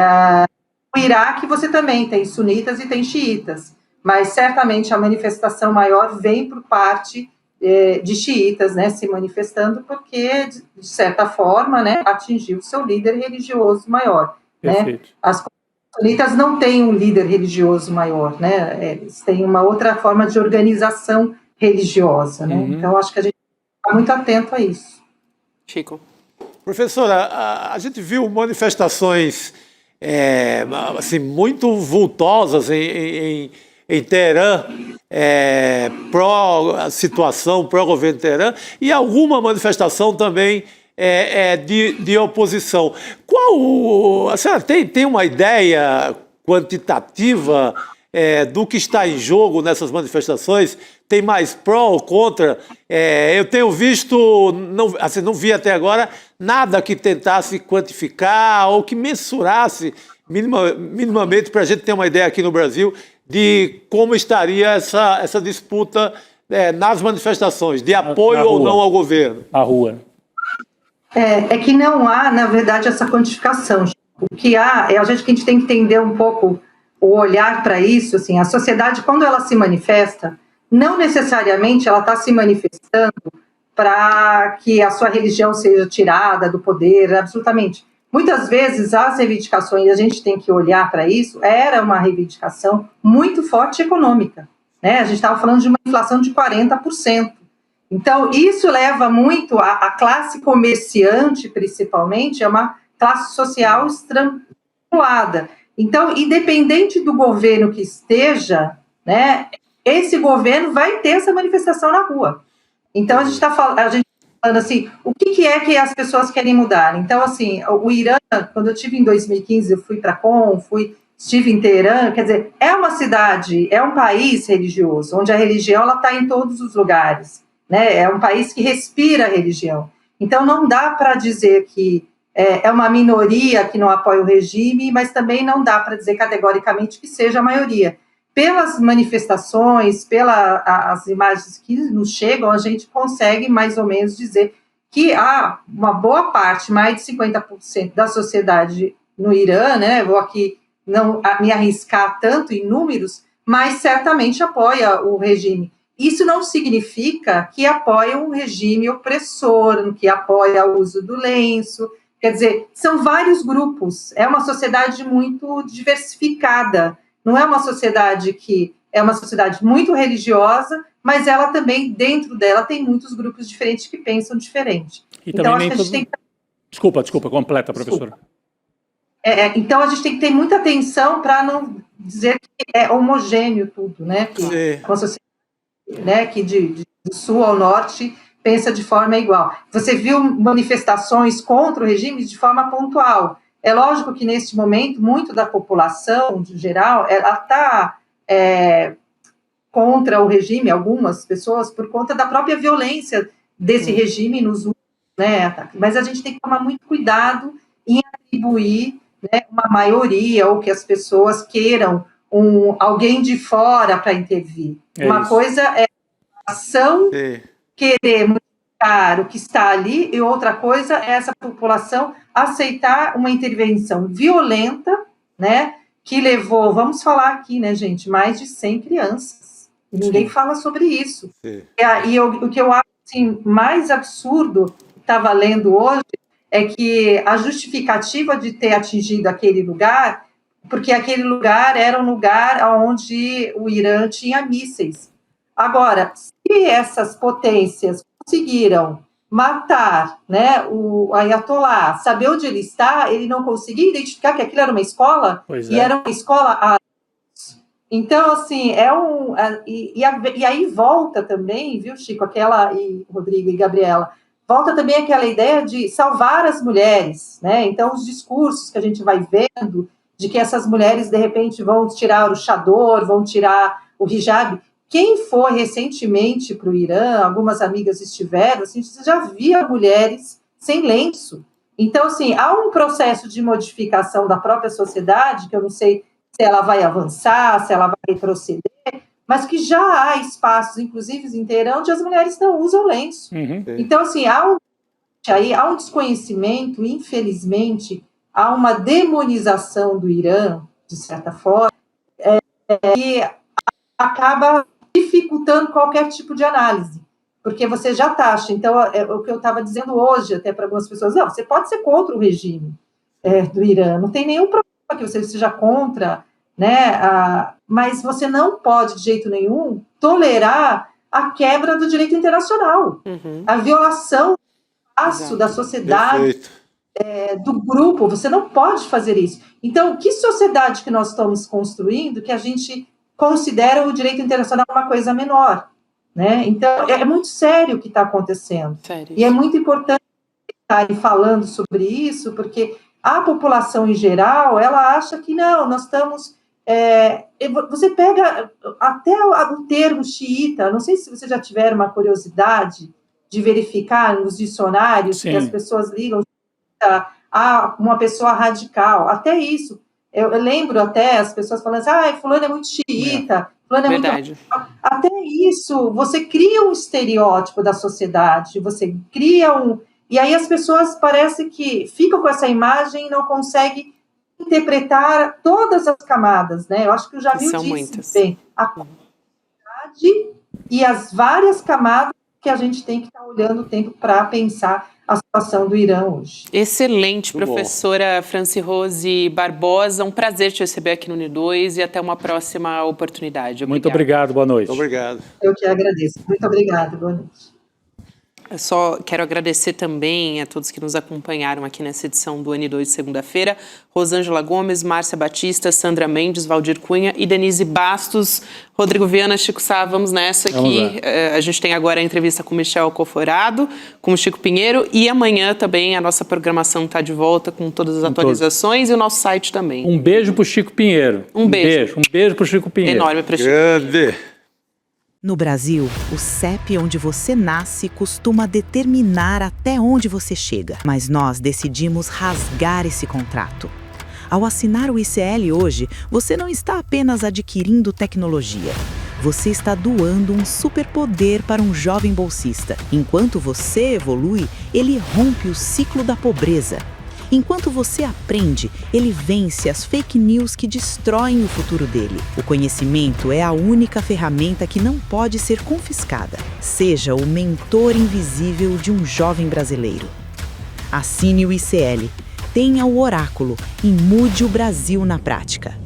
No Iraque você também tem sunitas e tem xiitas, mas certamente a manifestação maior vem por parte de xiitas, né, se manifestando porque, de certa forma, né, atingiu seu líder religioso maior. Né? As sunitas não têm um líder religioso maior, né? Eles têm uma outra forma de organização religiosa, né? Então, acho que a gente está muito atento a isso. Chico. Professora, a gente viu manifestações assim, muito vultosas em Teherã, pró-situação, pró-governo de Teherã, e alguma manifestação também de oposição. A senhora tem uma ideia quantitativa do que está em jogo nessas manifestações? Tem mais pró ou contra? Eu tenho visto, não vi até agora, nada que tentasse quantificar ou que mensurasse minimamente para a gente ter uma ideia aqui no Brasil de como estaria essa disputa nas manifestações, de apoio ou não ao governo. Na rua. É que não há, na verdade, essa quantificação. O que há a gente tem que entender um pouco o olhar para isso. Assim, a sociedade, quando ela se manifesta, não necessariamente ela está se manifestando para que a sua religião seja tirada do poder, absolutamente. Muitas vezes as reivindicações, a gente tem que olhar para isso, era uma reivindicação muito forte econômica, né? A gente estava falando de uma inflação de 40%. Então, isso leva muito a classe comerciante, principalmente, é uma classe social estrangulada. Então, independente do governo que esteja, né, esse governo vai ter essa manifestação na rua. Então, a gente está falando assim, o que é que as pessoas querem mudar? Então, assim, o Irã, quando eu estive em 2015, eu fui para estive em Teherã, quer dizer, é uma cidade, é um país religioso, onde a religião está em todos os lugares, né? É um país que respira a religião. Então, não dá para dizer que é uma minoria que não apoia o regime, mas também não dá para dizer categoricamente que seja a maioria. Pelas manifestações, as imagens que nos chegam, a gente consegue mais ou menos dizer que há uma boa parte, mais de 50% da sociedade no Irã, né? Vou aqui não me arriscar tanto em números, mas certamente apoia o regime. Isso não significa que apoia um regime opressor, que apoia o uso do lenço. Quer dizer, são vários grupos. É uma sociedade muito diversificada. Não é uma sociedade que é uma sociedade muito religiosa, mas ela também, dentro dela, tem muitos grupos diferentes que pensam diferente. E então, também acho que a gente tem que... Desculpa, completa, professora. Então, a gente tem que ter muita atenção para não dizer que é homogêneo tudo, né? Que uma sociedade, né, que do sul ao norte pensa de forma igual. Você viu manifestações contra o regime de forma pontual. É lógico que, neste momento, muito da população, de geral, ela está contra o regime, algumas pessoas, por conta da própria violência desse regime nos últimos, né? Mas a gente tem que tomar muito cuidado em atribuir, né, uma maioria ou que as pessoas queiram alguém de fora para intervir. Uma coisa é a ação querer o que está ali, e outra coisa é essa população aceitar uma intervenção violenta, né, que levou, vamos falar aqui, né, gente, mais de 100 crianças. E ninguém fala sobre isso. O que eu acho assim, mais absurdo, que estava lendo hoje, é que a justificativa de ter atingido aquele lugar, porque aquele lugar era um lugar onde o Irã tinha mísseis. Agora, se essas potências conseguiram matar, né, o Ayatollah, saber onde ele está, ele não conseguia identificar que aquilo era uma escola, era uma escola. Então, assim, e aí volta também, viu, Chico, e Rodrigo e Gabriela, volta também aquela ideia de salvar as mulheres, né? Então, os discursos que a gente vai vendo de que essas mulheres, de repente, vão tirar o chador, vão tirar o hijab. Quem foi recentemente para o Irã, algumas amigas estiveram, assim, você já via mulheres sem lenço. Então, assim, há um processo de modificação da própria sociedade, que eu não sei se ela vai avançar, se ela vai retroceder, mas que já há espaços, inclusive em Teherã, onde as mulheres não usam lenço. Então, assim, há um desconhecimento, infelizmente, há uma demonização do Irã, de certa forma, que acaba dificultando qualquer tipo de análise, porque você já taxa. Então, o que eu estava dizendo hoje, até para algumas pessoas, não, você pode ser contra o regime do Irã, não tem nenhum problema que você seja contra, né, mas você não pode, de jeito nenhum, tolerar a quebra do direito internacional, a violação do espaço da sociedade, do grupo, você não pode fazer isso. Então, que sociedade que nós estamos construindo que a gente considera o direito internacional uma coisa menor, né? Então, é muito sério o que está acontecendo. E é muito importante estar falando sobre isso, porque a população em geral, ela acha que não, nós estamos... você pega até o termo xiita, não sei se você já tiver uma curiosidade de verificar nos dicionários que as pessoas ligam a uma pessoa radical, até isso. Eu lembro até as pessoas falando assim, fulano é muito xiita, fulano é muito... Até isso, você cria um estereótipo da sociedade, você cria e aí as pessoas parece que ficam com essa imagem e não conseguem interpretar todas as camadas, né? Eu acho que o Jamil disse bem, a comunidade e as várias camadas que a gente tem que estar olhando o tempo para pensar a situação do Irã hoje. Excelente, muito professora Francirose Barbosa, um prazer te receber aqui no Uni2 e até uma próxima oportunidade. Muito obrigado, boa noite. Muito obrigado. Eu que agradeço. Muito obrigada, boa noite. Eu só quero agradecer também a todos que nos acompanharam aqui nessa edição do Uni2 de segunda-feira. Rosângela Gomes, Márcia Batista, Sandra Mendes, Valdir Cunha e Denise Bastos. Rodrigo Viana, Chico Sá, vamos nessa aqui. A gente tem agora a entrevista com Michel Alcoforado, com o Chico Pinheiro, e amanhã também a nossa programação está de volta com todas as atualizações e o nosso site também. Um beijo para o Chico Pinheiro. Um beijo para o Chico Pinheiro. Enorme para o Chico. Grande. No Brasil, o CEP onde você nasce costuma determinar até onde você chega. Mas nós decidimos rasgar esse contrato. Ao assinar o ICL hoje, você não está apenas adquirindo tecnologia. Você está doando um superpoder para um jovem bolsista. Enquanto você evolui, ele rompe o ciclo da pobreza. Enquanto você aprende, ele vence as fake news que destroem o futuro dele. O conhecimento é a única ferramenta que não pode ser confiscada. Seja o mentor invisível de um jovem brasileiro. Assine o ICL, tenha o oráculo e mude o Brasil na prática.